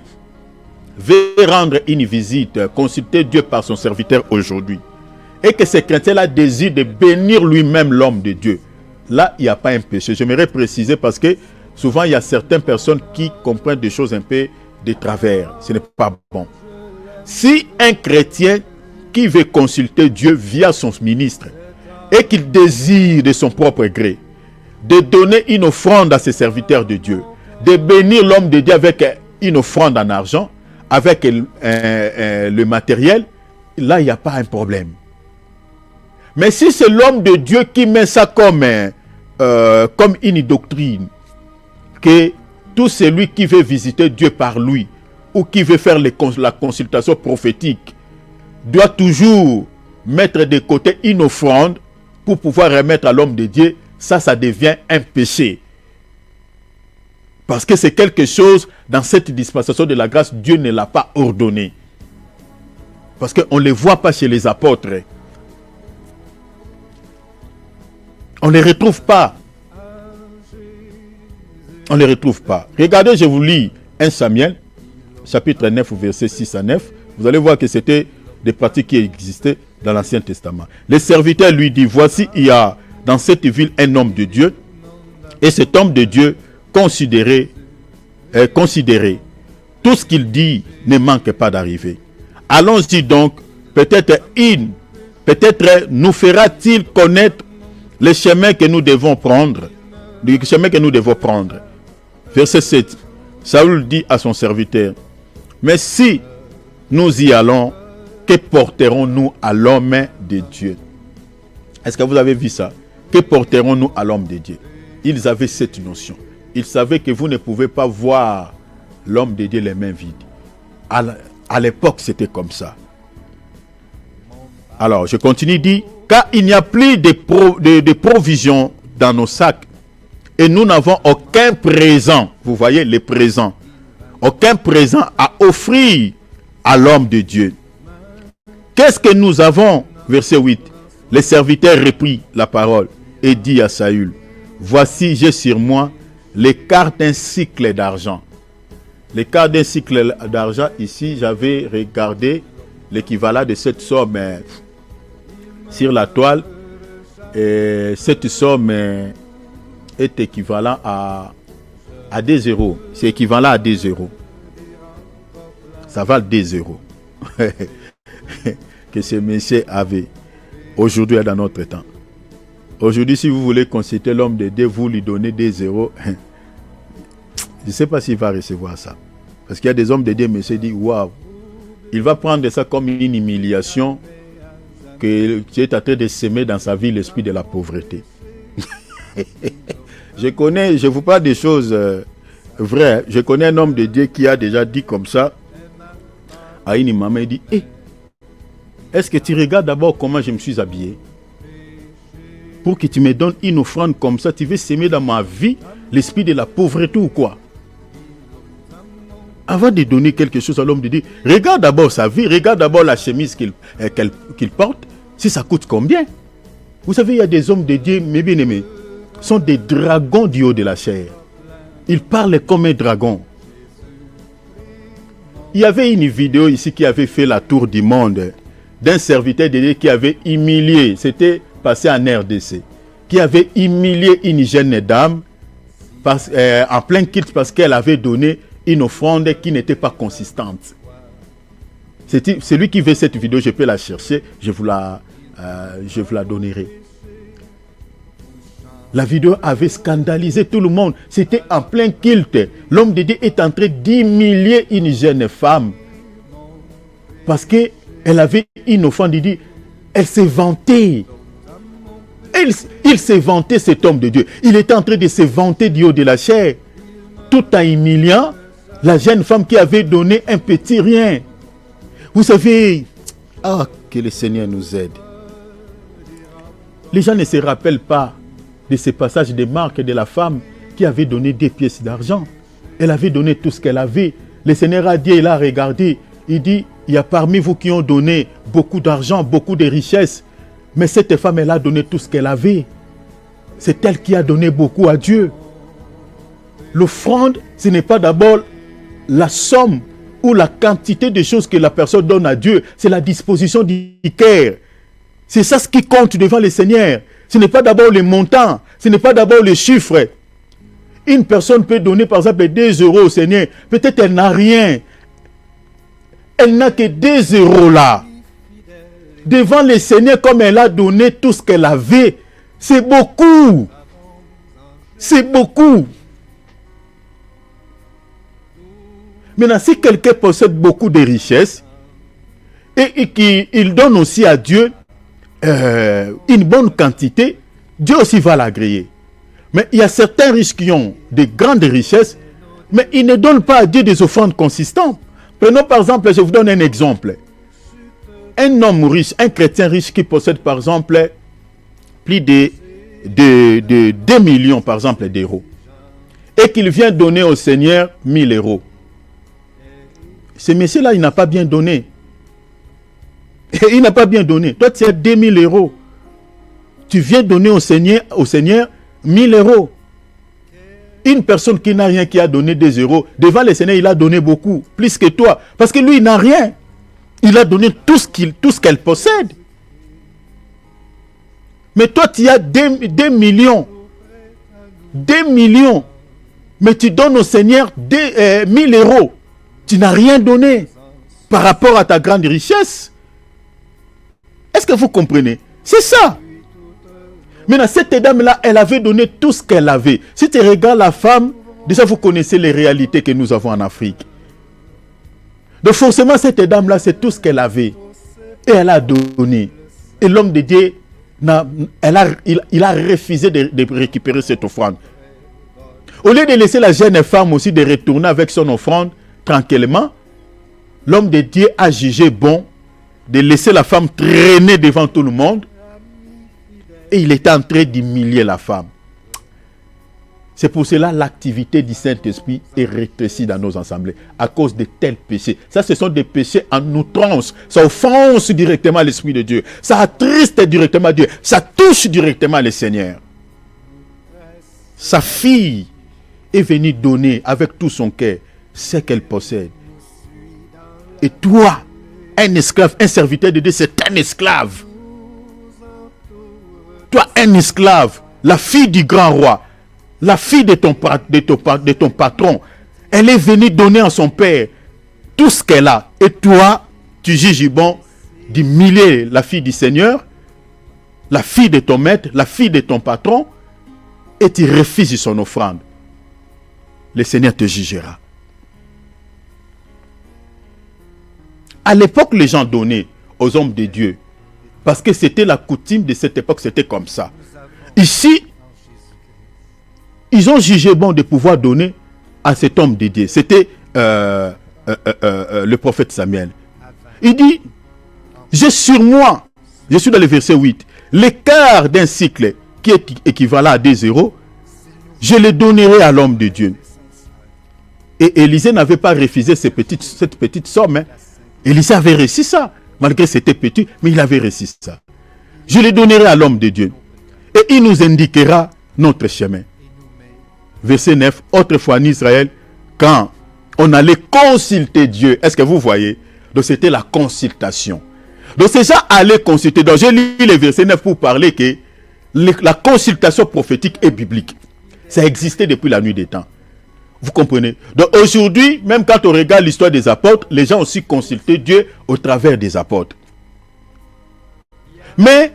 veut rendre une visite, consulter Dieu par son serviteur aujourd'hui, et que ce chrétien-là désire de bénir lui-même l'homme de Dieu, là, il n'y a pas un péché. J'aimerais préciser parce que souvent, il y a certaines personnes qui comprennent des choses un peu de travers. Ce n'est pas bon. Si un chrétien qui veut consulter Dieu via son ministre et qu'il désire de son propre gré de donner une offrande à ses serviteurs de Dieu, de bénir l'homme de Dieu avec une offrande en argent, avec le matériel, là, il n'y a pas un problème. Mais si c'est l'homme de Dieu qui met ça comme une doctrine, que tout celui qui veut visiter Dieu par lui, ou qui veut faire la consultation prophétique, doit toujours mettre de côté une offrande pour pouvoir remettre à l'homme de Dieu, ça devient un péché. Parce que c'est quelque chose, dans cette dispensation de la grâce, Dieu ne l'a pas ordonné. Parce qu'on ne les voit pas chez les apôtres. On ne les retrouve pas. On ne les retrouve pas. Regardez, je vous lis 1 Samuel, chapitre 9, versets 6 à 9. Vous allez voir que c'était des pratiques qui existaient dans l'Ancien Testament. Les serviteurs lui disent, voici, il y a dans cette ville un homme de Dieu, et cet homme de Dieu considéré, tout ce qu'il dit ne manque pas d'arriver. Allons-y donc, peut-être nous fera-t-il connaître les chemins que nous devons prendre. Les chemins que nous devons prendre. Verset 7. Saül dit à son serviteur, mais si nous y allons, que porterons-nous à l'homme de Dieu? Est-ce que vous avez vu ça? Que porterons-nous à l'homme de Dieu? Ils avaient cette notion. Ils savaient que vous ne pouvez pas voir l'homme de Dieu les mains vides. À l'époque, c'était comme ça. Alors, je continue, dit, car il n'y a plus de provisions dans nos sacs et nous n'avons aucun présent. Vous voyez, les présents. Aucun présent à offrir à l'homme de Dieu. Qu'est-ce que nous avons? Verset 8. Les serviteurs reprit la parole et dit à Saül, voici, j'ai sur moi les quarts d'un cycle d'argent. Les quarts d'un cycle d'argent, ici, j'avais regardé l'équivalent de cette somme sur la toile. Et cette somme est équivalent à 2 euros. C'est équivalent à 2 euros. Ça va 2 euros. Que ce monsieur avait aujourd'hui dans notre temps. Aujourd'hui, si vous voulez consulter l'homme de Dieu, vous lui donnez 2 euros. Je ne sais pas s'il va recevoir ça. Parce qu'il y a des hommes de Dieu, monsieur dit, waouh, il va prendre ça comme une humiliation que tu es en train de semer dans sa vie l'esprit de la pauvreté. Je vous parle des choses vraies. Je connais un homme de Dieu qui a déjà dit comme ça à une maman, il dit, est-ce que tu regardes d'abord comment je me suis habillé? Pour que tu me donnes une offrande comme ça, tu veux semer dans ma vie l'esprit de la pauvreté ou quoi? Avant de donner quelque chose à l'homme de Dieu, regarde d'abord sa vie, regarde d'abord la chemise qu'il porte, si ça coûte combien? Vous savez, il y a des hommes de Dieu, mes bien-aimés, sont des dragons du haut de la chair. Ils parlent comme un dragon. Il y avait une vidéo ici qui avait fait la tour du monde d'un serviteur de Dieu qui avait humilié, c'était passé en RDC, qui avait humilié une jeune dame en plein culte parce qu'elle avait donné une offrande qui n'était pas consistante. C'est lui qui veut cette vidéo, je peux la chercher, je vous la donnerai. La vidéo avait scandalisé tout le monde. C'était en plein culte. L'homme de Dieu est en train d'humilier une jeune femme. Parce qu'elle avait une offrande. Il dit, elle s'est vantée. Il s'est vanté, cet homme de Dieu. Il était en train de se vanter du haut de la chair. Tout en humiliant la jeune femme qui avait donné un petit rien. Vous savez, que le Seigneur nous aide. Les gens ne se rappellent pas de ce passage de Marc de la femme qui avait donné 2 pièces d'argent. Elle avait donné tout ce qu'elle avait. Le Seigneur a dit, il a regardé. Il dit, il y a parmi vous qui ont donné beaucoup d'argent, beaucoup de richesses. Mais cette femme, elle a donné tout ce qu'elle avait. C'est elle qui a donné beaucoup à Dieu. L'offrande, ce n'est pas d'abord la somme ou la quantité de choses que la personne donne à Dieu. C'est la disposition du cœur. C'est ça ce qui compte devant le Seigneur. Ce n'est pas d'abord le montant. Ce n'est pas d'abord le chiffre. Une personne peut donner par exemple 2 euros au Seigneur. Peut-être elle n'a rien. Elle n'a que 2 euros là. Devant le Seigneur, comme elle a donné tout ce qu'elle avait, c'est beaucoup. C'est beaucoup. Maintenant, si quelqu'un possède beaucoup de richesses et qu'il donne aussi à Dieu une bonne quantité, Dieu aussi va l'agréer. Mais il y a certains riches qui ont de grandes richesses, mais ils ne donnent pas à Dieu des offrandes consistantes. Prenons par exemple, je vous donne un exemple. Un homme riche, un chrétien riche qui possède par exemple plus de 2 millions par exemple d'euros et qu'il vient donner au Seigneur 1000 euros. Ce monsieur-là, il n'a pas bien donné. Il n'a pas bien donné. Toi, tu as 2000 euros. tu viens donner au Seigneur 1000 euros. Une personne qui n'a rien, qui a donné 2 euros, devant le Seigneur, il a donné beaucoup, plus que toi. Parce que lui, il n'a rien. Il a donné tout ce qu'elle possède. Mais toi, tu as 2 millions. 2 millions. Mais tu donnes au Seigneur 1000 euros. Tu n'as rien donné par rapport à ta grande richesse. Est-ce que vous comprenez? C'est ça. Maintenant, cette dame-là, elle avait donné tout ce qu'elle avait. Si tu regardes la femme, déjà vous connaissez les réalités que nous avons en Afrique. Donc forcément, cette dame-là, c'est tout ce qu'elle avait. Et elle a donné. Et l'homme de Dieu, il a refusé de récupérer cette offrande. Au lieu de laisser la jeune femme aussi de retourner avec son offrande tranquillement, l'homme de Dieu a jugé bon de laisser la femme traîner devant tout le monde. Et il était en train d'humilier la femme. C'est pour cela l'activité du Saint-Esprit est rétrécie dans nos assemblées à cause de tels péchés. Ça, ce sont des péchés en outrance. Ça offense directement l'Esprit de Dieu. Ça attriste directement Dieu. Ça touche directement le Seigneur. Sa fille est venue donner avec tout son cœur ce qu'elle possède. Et toi, un esclave, un serviteur de Dieu, c'est un esclave. Toi, un esclave, la fille du grand roi, la fille de ton patron, elle est venue donner à son père tout ce qu'elle a. Et toi, tu juges bon d'humilier la fille du Seigneur, la fille de ton maître, la fille de ton patron, et tu refuses son offrande. Le Seigneur te jugera. À l'époque, les gens donnaient aux hommes de Dieu. Parce que c'était la coutume de cette époque, c'était comme ça. Ici, ils ont jugé bon de pouvoir donner à cet homme de Dieu. C'était le prophète Samuel. Il dit, j'ai sur moi, je suis dans le verset 8, l'écart d'un cycle qui est équivalent à 2 euros, je le donnerai à l'homme de Dieu. Et Élisée n'avait pas refusé cette petite somme. Hein. Élisée avait réussi ça. Malgré que c'était petit, mais il avait réussi ça. Je le donnerai à l'homme de Dieu. Et il nous indiquera notre chemin. Verset 9. Autrefois en Israël, quand on allait consulter Dieu, est-ce que vous voyez? Donc c'était la consultation. Donc ces gens allaient consulter. Donc j'ai lu le verset 9 pour parler que la consultation prophétique est biblique. Ça existait depuis la nuit des temps. Vous comprenez? Donc aujourd'hui, même quand on regarde l'histoire des apôtres, les gens ont aussi consulté Dieu au travers des apôtres. Mais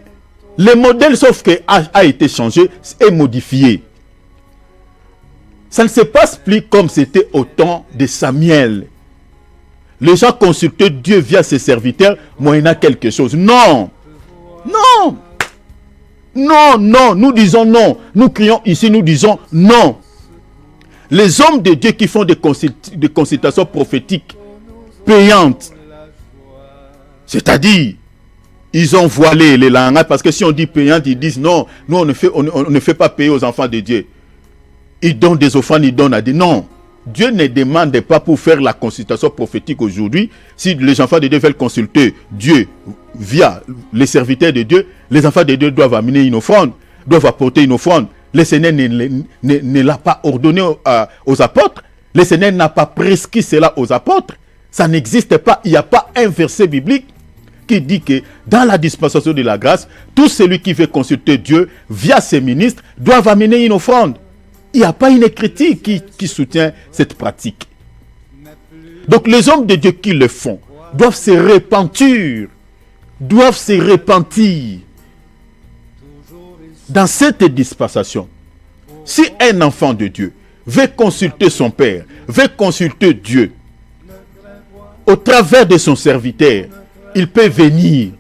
le modèle, sauf que a été changé et modifié. Ça ne se passe plus comme c'était au temps de Samuel. Les gens consultaient Dieu via ses serviteurs, moyennant quelque chose. Non! Non! Non, non, nous disons non. Nous crions ici, nous disons non. Les hommes de Dieu qui font des consultations prophétiques payantes, c'est-à-dire, ils ont voilé les langages, parce que si on dit payante, ils disent non, nous on ne fait pas payer aux enfants de Dieu. Ils donnent des offrandes, ils donnent à des... Non, Dieu ne demande pas pour faire la consultation prophétique aujourd'hui. Si les enfants de Dieu veulent consulter Dieu via les serviteurs de Dieu, les enfants de Dieu doivent amener une offrande, doivent apporter une offrande. Le Seigneur ne l'a pas ordonné aux apôtres. Le Seigneur n'a pas prescrit cela aux apôtres. Ça n'existe pas. Il n'y a pas un verset biblique qui dit que dans la dispensation de la grâce, tout celui qui veut consulter Dieu via ses ministres doit amener une offrande. Il n'y a pas une écriture qui soutient cette pratique. Donc les hommes de Dieu qui le font doivent se repentir. Doivent se repentir. Dans cette dispensation, si un enfant de Dieu veut consulter son Père, veut consulter Dieu, au travers de son serviteur, il peut venir.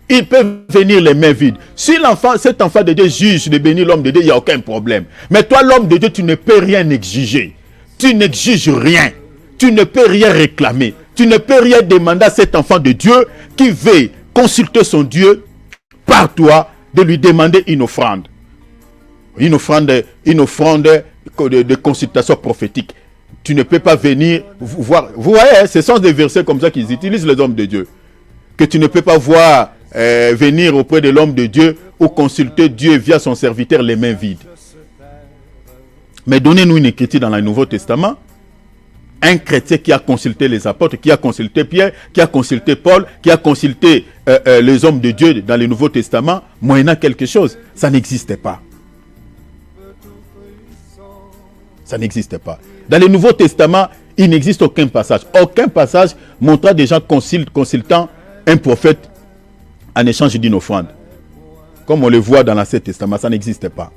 Il peut venir les mains vides. Si cet enfant de Dieu juge de bénir l'homme de Dieu, il n'y a aucun problème. Mais toi, l'homme de Dieu, tu ne peux rien exiger. Tu n'exiges rien. Tu ne peux rien réclamer. Tu ne peux rien demander à cet enfant de Dieu qui veut consulter son Dieu par toi, de lui demander une offrande. Une offrande de consultation prophétique. Tu ne peux pas venir voir. Vous voyez, ce sont des versets comme ça qu'ils utilisent, les hommes de Dieu. Que tu ne peux pas voir venir auprès de l'homme de Dieu ou consulter Dieu via son serviteur les mains vides. Mais donnez-nous une écriture dans le Nouveau Testament. Un chrétien qui a consulté les apôtres, qui a consulté Pierre, qui a consulté Paul, qui a consulté les hommes de Dieu dans le Nouveau Testament, moyennant quelque chose. Ça n'existait pas. Ça n'existait pas. Dans le Nouveau Testament, il n'existe aucun passage. Aucun passage montrant des gens consultant un prophète en échange d'une offrande. Comme on le voit dans l'Ancien Testament, ça n'existait pas.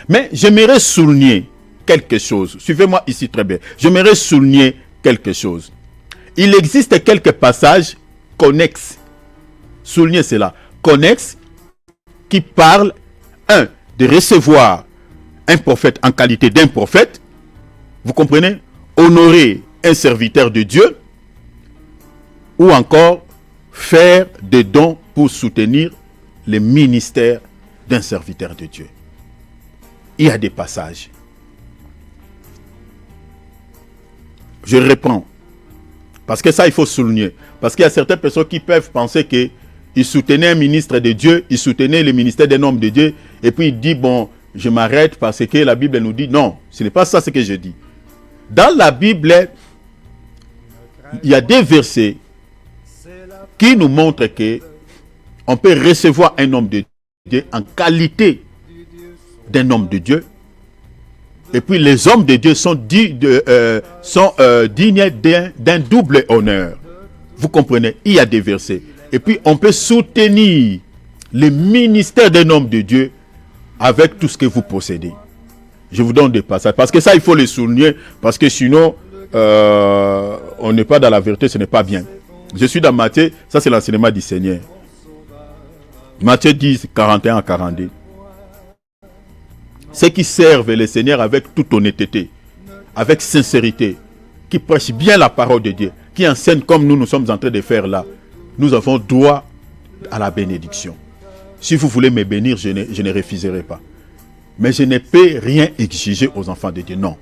Mais j'aimerais souligner quelque chose. Suivez-moi ici très bien. J'aimerais souligner quelque chose. Il existe quelques passages connexes. Soulignez cela. Connexes qui parlent, de recevoir un prophète en qualité d'un prophète. Vous comprenez? Honorer un serviteur de Dieu. Ou encore faire des dons pour soutenir le ministère d'un serviteur de Dieu. Il y a des passages. Je reprends. Parce que ça, il faut souligner. Parce qu'il y a certaines personnes qui peuvent penser qu'ils soutenaient un ministre de Dieu, ils soutenaient le ministère d'un homme de Dieu, et puis il dit, bon, je m'arrête parce que la Bible nous dit, non, ce n'est pas ça ce que je dis. Dans la Bible, il y a des versets qui nous montrent que on peut recevoir un homme de Dieu en qualité d'un homme de Dieu. Et puis les hommes de Dieu sont dignes d'un double honneur. Vous comprenez? Il y a des versets. Et puis on peut soutenir le ministère d'un homme de Dieu avec tout ce que vous possédez. Je vous donne des passages. Parce que ça, il faut le souligner. Parce que sinon, on n'est pas dans la vérité, ce n'est pas bien. Je suis dans Matthieu, ça c'est l'enseignement du Seigneur. Matthieu 10, 41 à 42. Ceux qui servent le Seigneur avec toute honnêteté, avec sincérité, qui prêchent bien la parole de Dieu, qui enseignent comme nous sommes en train de faire là, nous avons droit à la bénédiction. Si vous voulez me bénir, je ne refuserai pas. Mais je ne peux rien exiger aux enfants de Dieu, non.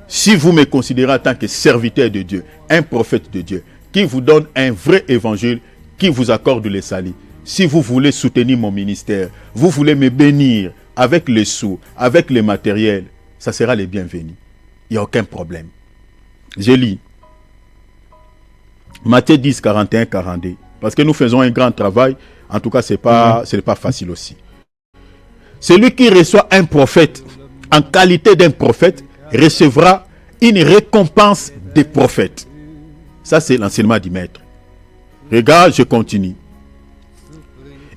Si vous me considérez en tant que serviteur de Dieu, un prophète de Dieu, qui vous donne un vrai évangile, qui vous accorde le salut, si vous voulez soutenir mon ministère, vous voulez me bénir avec les sous, avec le matériel, ça sera les bienvenus. Il n'y a aucun problème. Je lis. Matthieu 10, 41, 42. Parce que nous faisons un grand travail. En tout cas, ce n'est pas facile aussi. Celui qui reçoit un prophète en qualité d'un prophète recevra une récompense des prophètes. Ça, c'est l'enseignement du maître. Regarde, je continue.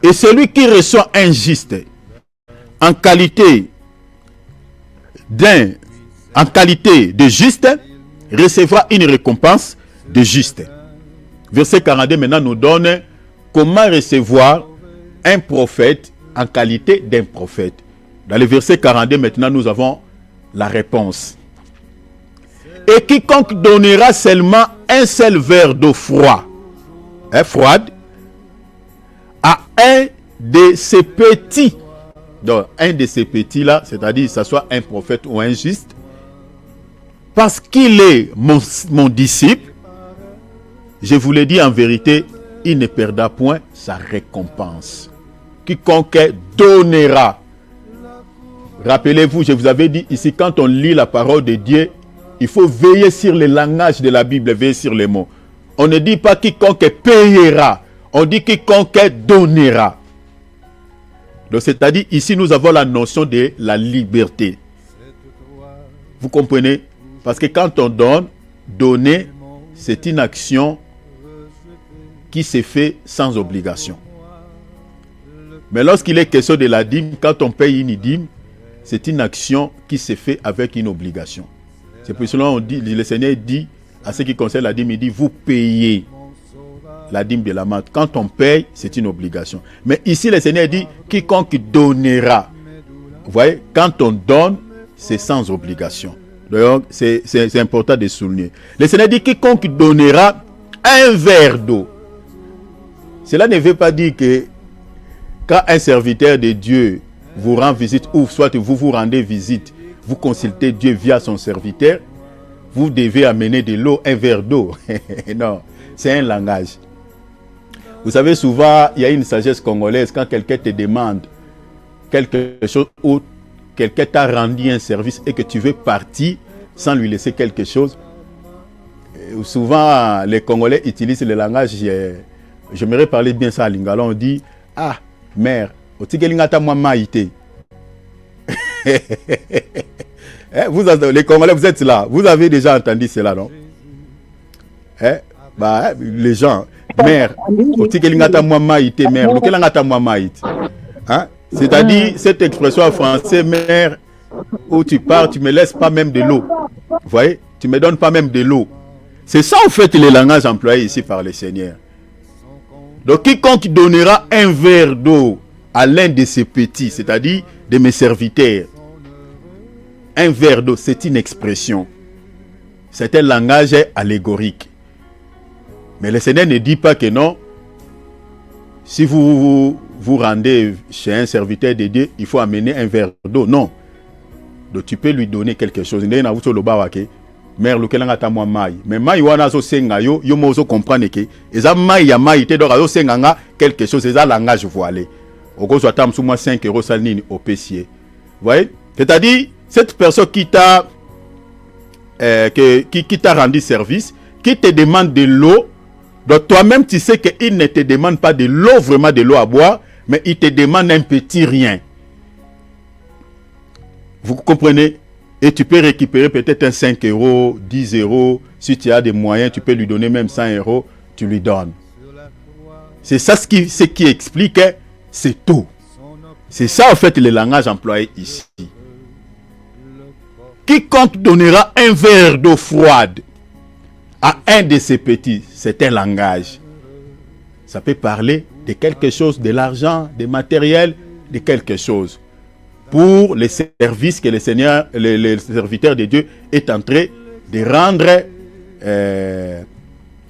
Et celui qui reçoit un juste en qualité de juste recevra une récompense de juste. Verset 42 maintenant nous donne comment recevoir un prophète en qualité d'un prophète. Dans le verset 42 maintenant nous avons la réponse. Et quiconque donnera seulement un seul verre d'eau froide à un de ces petits, donc un de ces petits là, c'est-à-dire que ce soit un prophète ou un juste, parce qu'il est mon disciple, je vous le dis en vérité, il ne perdra point sa récompense. Quiconque donnera. Rappelez-vous, je vous avais dit ici, quand on lit la parole de Dieu, il faut veiller sur le langage de la Bible, veiller sur les mots. On ne dit pas quiconque payera, on dit quiconque donnera. Donc c'est-à-dire, ici nous avons la notion de la liberté. Vous comprenez? Parce que quand on donne, donner, c'est une action qui se fait sans obligation. Mais lorsqu'il est question de la dîme, quand on paye une dîme, c'est une action qui se fait avec une obligation. C'est pour cela qu'on dit, le Seigneur dit à ceux qui concernent la dîme, il dit vous payez la dîme de la menthe. Quand on paye, c'est une obligation. Mais ici, le Seigneur dit quiconque donnera. Vous voyez, quand on donne, c'est sans obligation. Donc, c'est important de souligner. Le Seigneur dit quiconque donnera un verre d'eau. Cela ne veut pas dire que quand un serviteur de Dieu vous rend visite, ou soit vous vous rendez visite, vous consultez Dieu via son serviteur, vous devez amener de l'eau, un verre d'eau. Non, c'est un langage. Vous savez, souvent, il y a une sagesse congolaise quand quelqu'un te demande quelque chose ou quelqu'un t'a rendu un service et que tu veux partir sans lui laisser quelque chose. Souvent, les Congolais utilisent le langage, j'aimerais parler bien ça à Lingala, on dit « Ah, mère, les Congolais, vous êtes là, vous avez déjà entendu cela, non? Les gens, mère, c'est-à-dire cette expression en français, mère, où tu pars, tu me laisses pas même de l'eau. Vous voyez, tu me donnes pas même de l'eau. C'est ça en fait le langage employé ici par le Seigneur. Donc quiconque donnera un verre d'eau à l'un de ses petits, c'est-à-dire de mes serviteurs, un verre d'eau, c'est une expression. C'est un langage allégorique. Mais le Seigneur ne dit pas que non. Si vous rendez chez un serviteur de Dieu, il faut amener un verre d'eau. Non. Donc tu peux lui donner quelque chose. Mère lukelanga ta moi mai. Mais mai wana zo senga yo mo zo comprendre que eza mai ya mai te donc zo senga nga quelque chose, eza langage voilé. Oko zo tam sous moi 5 € salini au pessier. Vous voyez? C'est-à-dire cette personne qui t'a rendu service, qui te demande de l'eau, donc toi-même tu sais qu'il ne te demande pas de l'eau, vraiment de l'eau à boire, mais il te demande un petit rien. Vous comprenez? Et tu peux récupérer peut-être un 5 €, 10 €. Si tu as des moyens, tu peux lui donner même 100 €, tu lui donnes. C'est ça ce qui explique, c'est tout. C'est ça en fait le langage employé ici. Quiconque donnera un verre d'eau froide à un de ses petits, c'est un langage. Ça peut parler de quelque chose, de l'argent, de matériel, de quelque chose. Pour les services que le Seigneur, le serviteur de Dieu est en train de rendre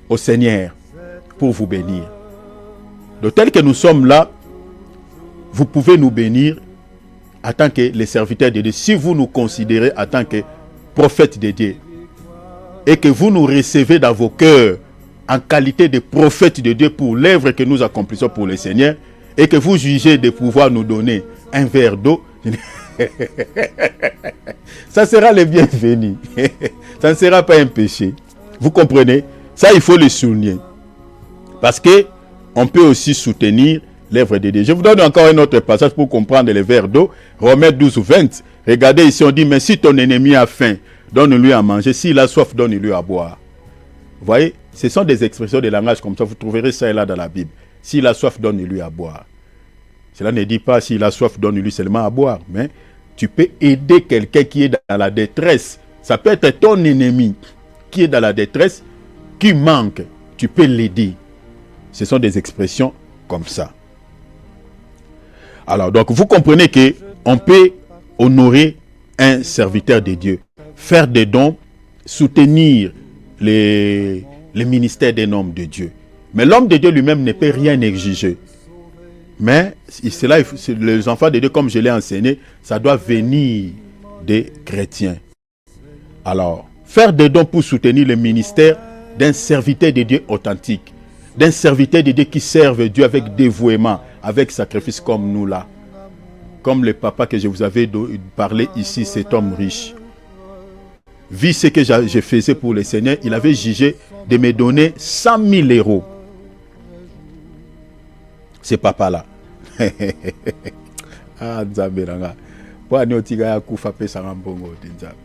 au Seigneur pour vous bénir. Donc tel que nous sommes là, vous pouvez nous bénir en tant que les serviteurs de Dieu. Si vous nous considérez en tant que prophètes de Dieu et que vous nous recevez dans vos cœurs en qualité de prophètes de Dieu pour l'œuvre que nous accomplissons pour le Seigneur et que vous jugez de pouvoir nous donner un verre d'eau, ça sera le bienvenu. Ça ne sera pas un péché. Vous comprenez? Ça, il faut le souligner. Parce que on peut aussi soutenir l'œuvre de Dieu. Je vous donne encore un autre passage pour comprendre le verre d'eau. Romains 12 ou 20. Regardez ici, on dit, mais si ton ennemi a faim, donne-lui à manger. S'il a soif, donne-lui à boire. Vous voyez? Ce sont des expressions de langage comme ça. Vous trouverez ça et là dans la Bible. S'il a soif, donne-lui à boire. Cela ne dit pas s'il a soif, donne-lui seulement à boire. Mais tu peux aider quelqu'un qui est dans la détresse. Ça peut être ton ennemi qui est dans la détresse, qui manque. Tu peux l'aider. Ce sont des expressions comme ça. Alors, donc, vous comprenez qu'on peut honorer un serviteur de Dieu, faire des dons, soutenir les ministères d'un homme de Dieu. Mais l'homme de Dieu lui-même ne peut rien exiger. Mais cela, les enfants de Dieu, comme je l'ai enseigné, ça doit venir des chrétiens. Alors, faire des dons pour soutenir le ministère d'un serviteur de Dieu authentique, d'un serviteur de Dieu qui serve Dieu avec dévouement, avec sacrifice comme nous là. Comme le papa que je vous avais parlé ici, cet homme riche. Vu ce que je faisais pour le Seigneur, il avait jugé de me donner 100 000 €. Ce papa-là. Ah, Nzambiranga. Pour nous, tu as kufa pesa ngambongo Nzambe.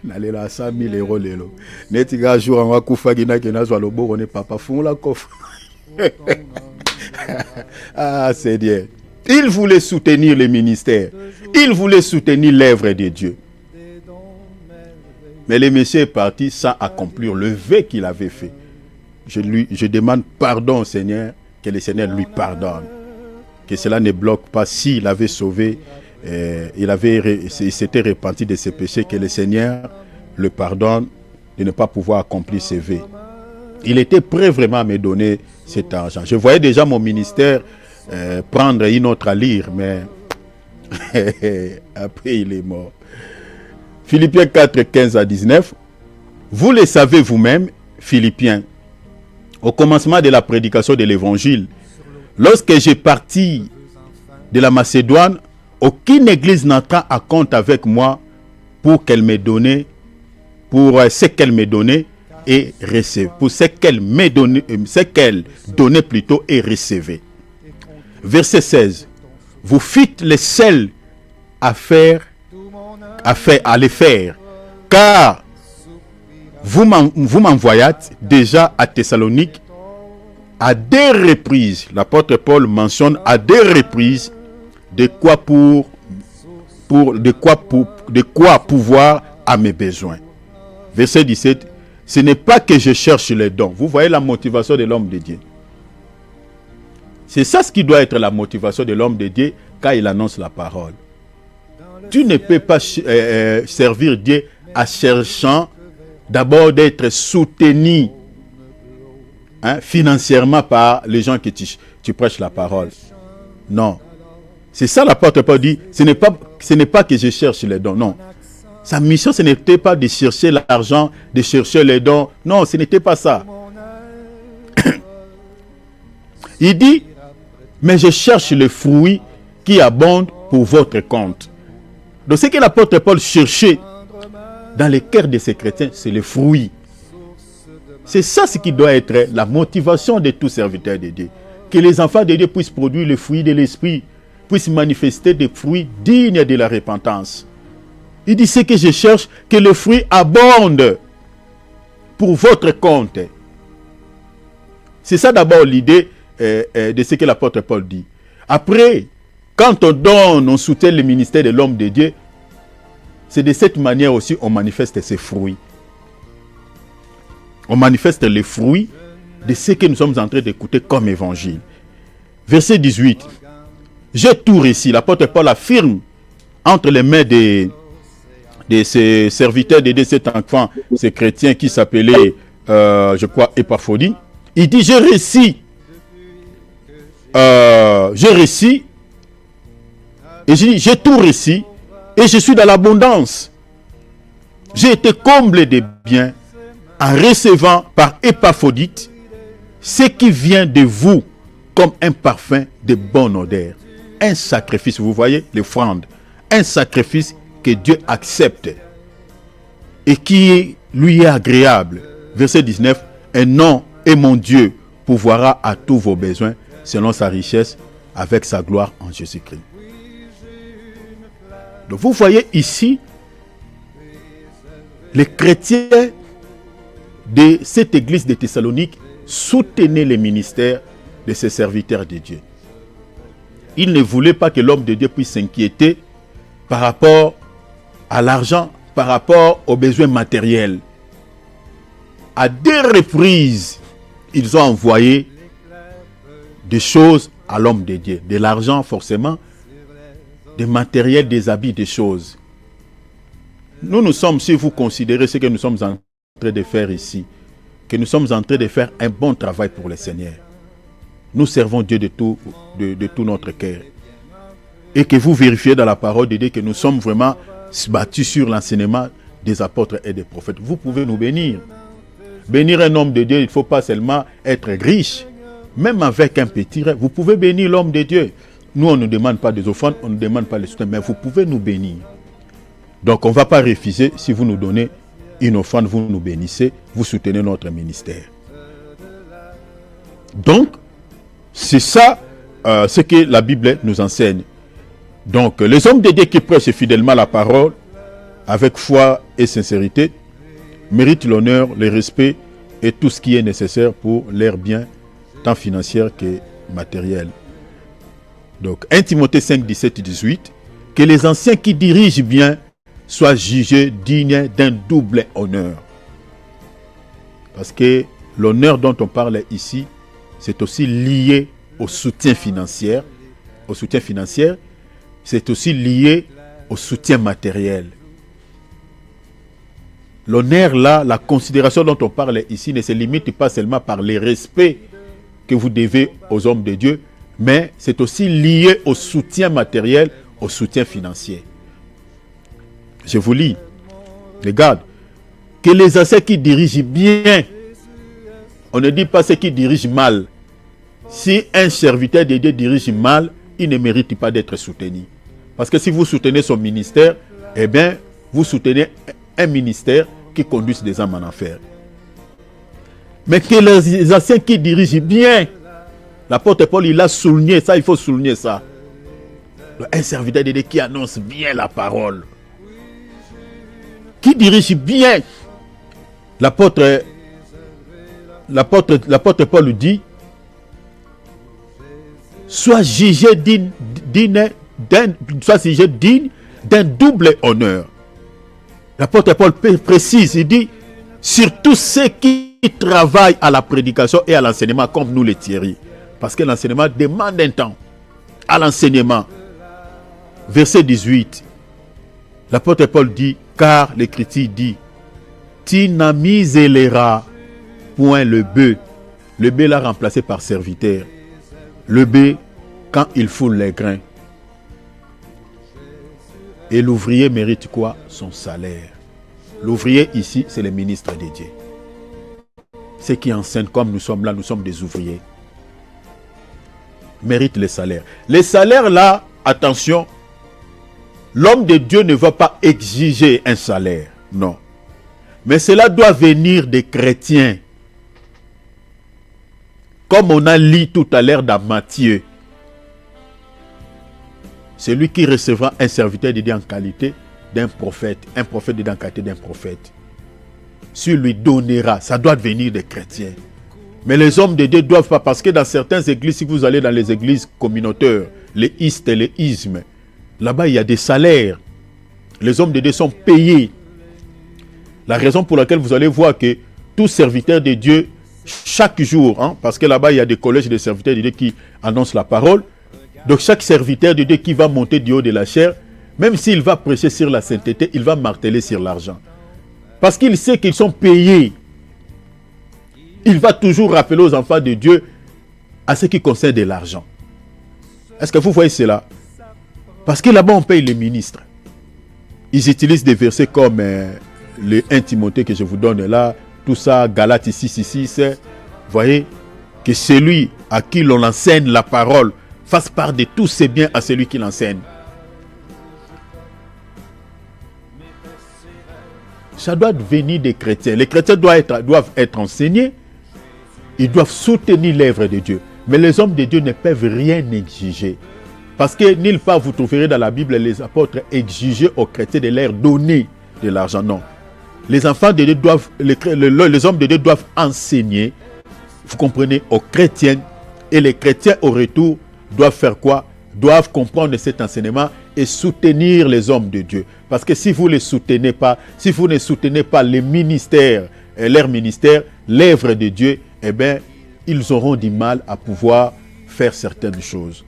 Nalela 100 000 € lelo. Netiga jour en kufa gina kena zo lobo on est papa fond la coffre. Ah, c'est Dieu. Il voulait soutenir le ministère. Il voulait soutenir l'œuvre de Dieu. Mais le monsieur est parti sans accomplir le vœu qu'il avait fait. Je demande pardon au Seigneur, que le Seigneur lui pardonne. Que cela ne bloque pas s'il avait sauvé, il s'était repenti de ses péchés, que le Seigneur le pardonne de ne pas pouvoir accomplir ses vœux. Il était prêt vraiment à me donner cet argent. Je voyais déjà mon ministère prendre une autre allure, mais après il est mort. Philippiens 4, 15 à 19. Vous le savez vous-même, Philippiens. au commencement de la prédication de l'évangile, lorsque j'ai parti de la Macédoine, aucune église n'entra à compte avec moi pour qu'elle me donnait, pour ce qu'elle me donnait et recevait, pour ce qu'elle me donnait, ce qu'elle donnait plutôt et recevait. Verset 16. Vous fîtes les seuls à les faire, car vous m'envoyâtes déjà à Thessalonique à des reprises. L'apôtre Paul mentionne à des reprises de quoi pouvoir à mes besoins. Verset 17. Ce n'est pas que je cherche les dons. Vous voyez la motivation de l'homme de Dieu. C'est ça ce qui doit être la motivation de l'homme de Dieu quand il annonce la parole. Tu ne peux pas servir Dieu en cherchant d'abord d'être soutenu financièrement par les gens que tu prêches la parole. Non. C'est ça l'apôtre Paul dit, ce n'est pas que je cherche les dons, non. Sa mission, ce n'était pas de chercher l'argent, de chercher les dons. Non, ce n'était pas ça. Il dit, mais je cherche les fruits qui abondent pour votre compte. Donc ce que l'apôtre Paul cherchait dans les cœurs de ces chrétiens, c'est les fruits. C'est ça ce qui doit être la motivation de tout serviteur de Dieu. Que les enfants de Dieu puissent produire les fruits de l'esprit, puissent manifester des fruits dignes de la repentance. Il dit, ce que je cherche, que le fruit abonde pour votre compte. C'est ça d'abord l'idée de ce que l'apôtre Paul dit. Après, quand on donne, on soutient le ministère de l'homme de Dieu, c'est de cette manière aussi on manifeste ses fruits. On manifeste les fruits de ce que nous sommes en train d'écouter comme évangile. Verset 18. J'ai tout réussi. L'apôtre Paul affirme entre les mains de ces serviteurs de cet enfant, ces chrétiens qui s'appelaient, je crois, Épaphrodite. Il dit, j'ai réussi. Et j'ai tout réussi. Et je suis dans l'abondance. J'ai été comblé de biens en recevant par Épaphrodite ce qui vient de vous comme un parfum de bonne odeur. Un sacrifice, vous voyez, l'offrande. Un sacrifice que Dieu accepte et qui lui est agréable. Verset 19. Un nom et mon Dieu pourvoira à tous vos besoins selon sa richesse avec sa gloire en Jésus-Christ. Donc vous voyez ici les chrétiens de cette église de Thessalonique soutenaient les ministères de ces serviteurs de Dieu. Ils ne voulaient pas que l'homme de Dieu puisse s'inquiéter par rapport à l'argent, par rapport aux besoins matériels. À des reprises, ils ont envoyé des choses à l'homme de Dieu. De l'argent forcément, des matériels, des habits, des choses. Nous sommes, si vous considérez ce que nous sommes en train de faire ici, que nous sommes en train de faire un bon travail pour le Seigneur. Nous servons Dieu de tout notre cœur. Et que vous vérifiez dans la parole de Dieu que nous sommes vraiment battus sur l'enseignement des apôtres et des prophètes. Vous pouvez nous bénir. Bénir un homme de Dieu, il ne faut pas seulement être riche. Même avec un petit rêve, vous pouvez bénir l'homme de Dieu. Nous, on ne demande pas des offrandes, on ne demande pas les soutiens, mais vous pouvez nous bénir. Donc, on ne va pas refuser. Si vous nous donnez une offrande, vous nous bénissez, vous soutenez notre ministère. Donc, c'est ça ce que la Bible nous enseigne. Donc, les hommes de Dieu qui prêchent fidèlement la parole, avec foi et sincérité, méritent l'honneur, le respect et tout ce qui est nécessaire pour leur bien, tant financier que matériel. Donc, 1 Timothée 5, 17 et 18, que les anciens qui dirigent bien soient jugés dignes d'un double honneur. Parce que l'honneur dont on parle ici, c'est aussi lié au soutien financier. Au soutien financier, c'est aussi lié au soutien matériel. L'honneur là, la considération dont on parle ici ne se limite pas seulement par les respects que vous devez aux hommes de Dieu, mais c'est aussi lié au soutien matériel, au soutien financier. Je vous lis. Regarde. Que les anciens qui dirigent bien On ne dit pas ceux qui dirigent mal. Si un serviteur de Dieu dirige mal, il ne mérite pas d'être soutenu. Parce que si vous soutenez son ministère, eh bien, vous soutenez un ministère qui conduit des âmes en enfer. Mais que les anciens qui dirigent bien, l'apôtre Paul, il a souligné ça, il faut souligner ça. Un serviteur de Dieu qui annonce bien la parole, qui dirige bien. L'apôtre Paul dit, soit jugé digne d'un double honneur. L'apôtre Paul précise, il dit, surtout ceux qui travaillent à la prédication et à l'enseignement comme nous les Thierry. Parce que l'enseignement demande un temps à l'enseignement. Verset 18. L'apôtre Paul dit, car l'Écriture dit, tu n'amiselleras point le bœuf. Le bœuf l'a remplacé par serviteur. Le bœuf, quand il foule les grains. Et l'ouvrier mérite quoi? Son salaire. L'ouvrier ici, c'est le ministre de Dieu. Ceux qui enseignent comme nous sommes là, nous sommes des ouvriers. Méritent les salaires. Les salaires là, attention, l'homme de Dieu ne va pas exiger un salaire. Non. Mais cela doit venir des chrétiens. Comme on a lu tout à l'heure dans Matthieu. Celui qui recevra un serviteur de Dieu en qualité d'un prophète, un prophète de Dieu en qualité d'un prophète, s'il lui donnera, ça doit venir des chrétiens. Mais les hommes de Dieu ne doivent pas, parce que dans certaines églises, si vous allez dans les églises communautaires, les istes et les ismes, là-bas il y a des salaires. Les hommes de Dieu sont payés. La raison pour laquelle vous allez voir que tout serviteur de Dieu, chaque jour, hein, parce que là-bas il y a des collèges de serviteurs de Dieu qui annoncent la parole, donc chaque serviteur de Dieu qui va monter du haut de la chair, même s'il va prêcher sur la sainteté, il va marteler sur l'argent. Parce qu'il sait qu'ils sont payés. Il va toujours rappeler aux enfants de Dieu à ce qui concerne de l'argent. Est-ce que vous voyez cela? Parce que là-bas on paye les ministres. Ils utilisent des versets comme le 1 Timothée que je vous donne là, tout ça, Galates 6. Vous voyez que celui à qui l'on enseigne la parole fasse part de tous ses biens à celui qui l'enseigne. Ça doit venir des chrétiens. Les chrétiens doivent être enseignés. Ils doivent soutenir l'œuvre de Dieu. Mais les hommes de Dieu ne peuvent rien exiger. Parce que nulle part vous trouverez dans la Bible les apôtres exiger aux chrétiens de leur donner de l'argent. Non. Les enfants de Dieu doivent, les hommes de Dieu doivent enseigner, vous comprenez, aux chrétiens. Et les chrétiens au retour doivent faire quoi? Doivent comprendre cet enseignement et soutenir les hommes de Dieu. Parce que si vous ne les soutenez pas, si vous ne soutenez pas les ministères, leur ministère, l'œuvre de Dieu, eh bien, ils auront du mal à pouvoir faire certaines choses.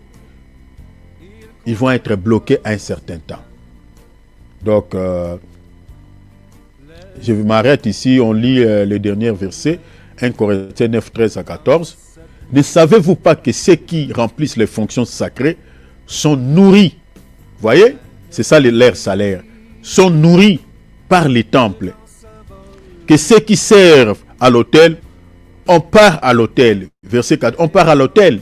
Ils vont être bloqués à un certain temps. Donc, je m'arrête ici, on lit le dernier verset, 1 Corinthiens 9, 13 à 14. Ne savez-vous pas que ceux qui remplissent les fonctions sacrées sont nourris, voyez, c'est ça leur salaire, sont nourris par les temples. Que ceux qui servent à l'autel, on part à l'autel. Verset 4, on part à l'autel.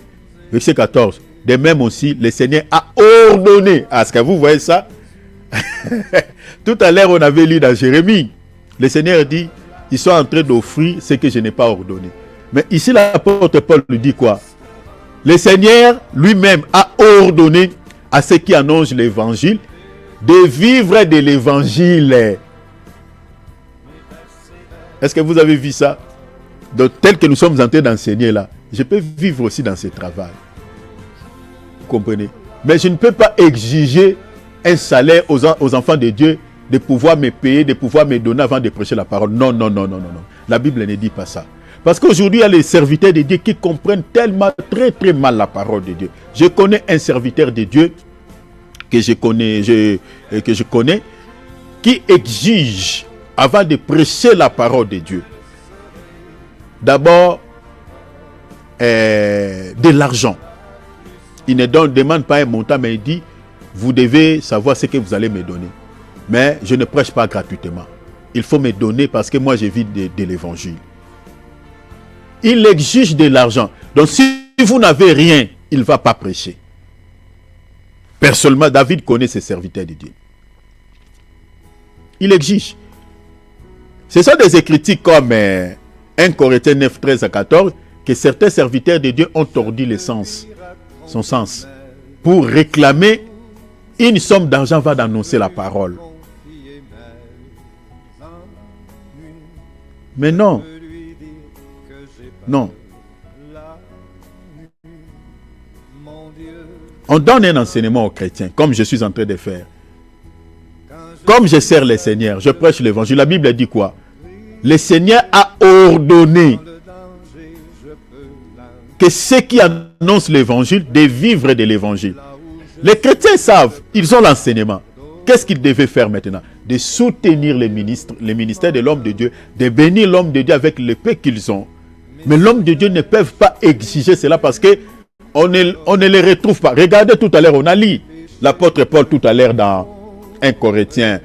Verset 14. De même aussi, le Seigneur a ordonné. Est-ce que vous voyez ça? Tout à l'heure, on avait lu dans Jérémie. Le Seigneur dit, ils sont en train d'offrir ce que je n'ai pas ordonné. Mais ici, l'apôtre Paul lui dit quoi? Le Seigneur lui-même a ordonné à ceux qui annoncent l'évangile de vivre de l'évangile. Est-ce que vous avez vu ça? Donc, tel que nous sommes en train d'enseigner là, je peux vivre aussi dans ce travail. Vous comprenez? Mais je ne peux pas exiger un salaire aux enfants de Dieu de pouvoir me payer, de pouvoir me donner avant de prêcher la parole. Non. La Bible ne dit pas ça. Parce qu'aujourd'hui, il y a les serviteurs de Dieu qui comprennent tellement, très mal la parole de Dieu. Je connais un serviteur de Dieu que je connais, qui exige, avant de prêcher la parole de Dieu, d'abord de l'argent. Il ne demande pas un montant, mais il dit, vous devez savoir ce que vous allez me donner. Mais je ne prêche pas gratuitement. Il faut me donner parce que moi, je vis de l'évangile. il exige de l'argent. Donc si vous n'avez rien, il ne va pas prêcher. Personnellement, David connaît ses serviteurs de Dieu. Il exige. Ce sont des écritures comme 1 Corinthiens 9, 13 à 14, que certains serviteurs de Dieu ont tordu son sens, pour réclamer une somme d'argent va d'annoncer la parole. Mais non. Non. On donne un enseignement aux chrétiens, comme je suis en train de faire. Comme je sers le Seigneur, je prêche l'évangile. La Bible dit quoi? Le Seigneur a ordonné que ceux qui annoncent l'évangile, de vivre de l'évangile. Les chrétiens savent, ils ont l'enseignement. Qu'est-ce qu'ils devaient faire maintenant? De soutenir les ministères de l'homme de Dieu, de bénir l'homme de Dieu avec le peu qu'ils ont. Mais l'homme de Dieu ne peut pas exiger cela parce que on ne les retrouve pas. Regardez tout à l'heure, on a lu l'apôtre Paul tout à l'heure dans 1 Corinthiens,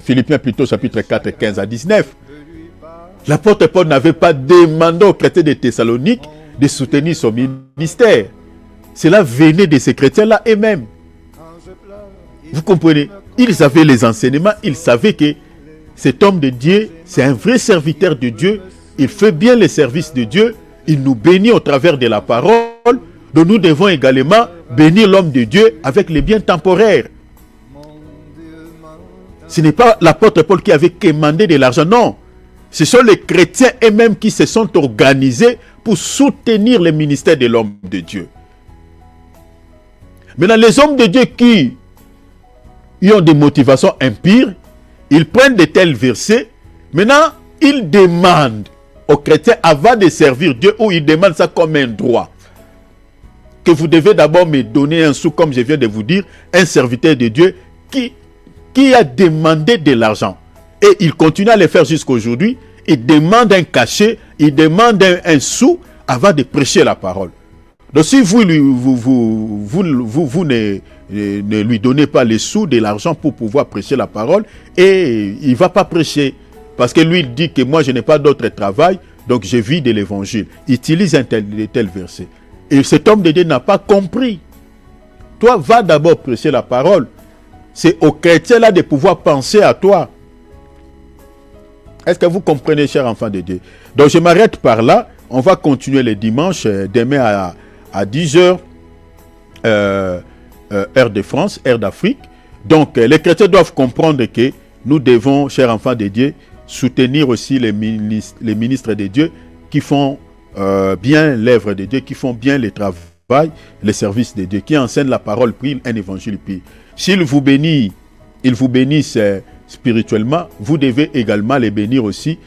Philippiens plutôt, chapitre 4, 15 à 19. L'apôtre Paul n'avait pas demandé aux chrétiens de Thessalonique de soutenir son ministère. Cela venait de ces chrétiens-là eux-mêmes. Vous comprenez? Ils avaient les enseignements, ils savaient que cet homme de Dieu, c'est un vrai serviteur de Dieu. Il fait bien le service de Dieu. Il nous bénit au travers de la parole. Donc nous devons également bénir l'homme de Dieu avec les biens temporaires. Ce n'est pas l'apôtre Paul qui avait commandé de l'argent, non. Ce sont les chrétiens eux-mêmes qui se sont organisés pour soutenir le ministère de l'homme de Dieu. Maintenant, les hommes de Dieu qui ont des motivations impures, ils prennent de tels versets. Maintenant, ils demandent aux chrétiens, avant de servir Dieu, ou ils demandent ça comme un droit, que vous devez d'abord me donner un sou, comme je viens de vous dire, un serviteur de Dieu qui a demandé de l'argent. Et il continue à le faire jusqu'aujourd'hui. Il demande un cachet, il demande un sou avant de prêcher la parole. Donc si vous ne lui donnez pas les sous de l'argent pour pouvoir prêcher la parole, et il ne va pas prêcher. Parce que lui, il dit que moi, je n'ai pas d'autre travail, donc je vis de l'évangile. Il utilise un tel verset. Et cet homme de Dieu n'a pas compris. Toi, va d'abord prêcher la parole. C'est aux chrétiens là de pouvoir penser à toi. Est-ce que vous comprenez, chers enfants de Dieu? Donc je m'arrête par là. On va continuer le dimanche, demain à 10h, heure de France, heure d'Afrique. Donc les chrétiens doivent comprendre que nous devons, chers enfants de Dieu, soutenir aussi les ministres de Dieu qui font bien l'œuvre de Dieu, qui font bien le travail, le service de Dieu, qui enseignent la parole, puis un évangile, puis s'ils vous bénissent, ils vous bénissent spirituellement, vous devez également les bénir aussi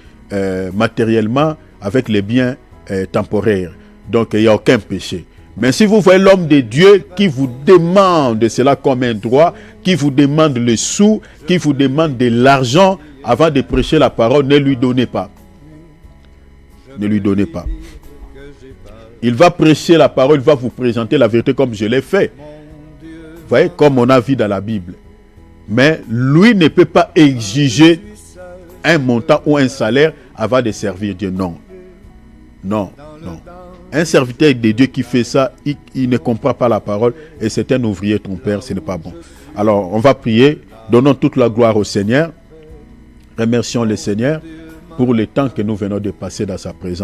matériellement avec les biens temporaires. Donc il n'y a aucun péché. Mais si vous voyez l'homme de Dieu qui vous demande cela comme un droit, qui vous demande le sou, qui vous demande de l'argent avant de prêcher la parole, ne lui donnez pas. Ne lui donnez pas. Il va prêcher la parole, il va vous présenter la vérité comme je l'ai fait. Vous voyez, comme on a vu dans la Bible. Mais lui ne peut pas exiger un montant ou un salaire avant de servir Dieu. Non. Non, non. Un serviteur de Dieu qui fait ça, il ne comprend pas la parole et c'est un ouvrier trompeur, ce n'est pas bon. Alors, on va prier. Donnons toute la gloire au Seigneur. Remercions le Seigneur pour le temps que nous venons de passer dans sa présence.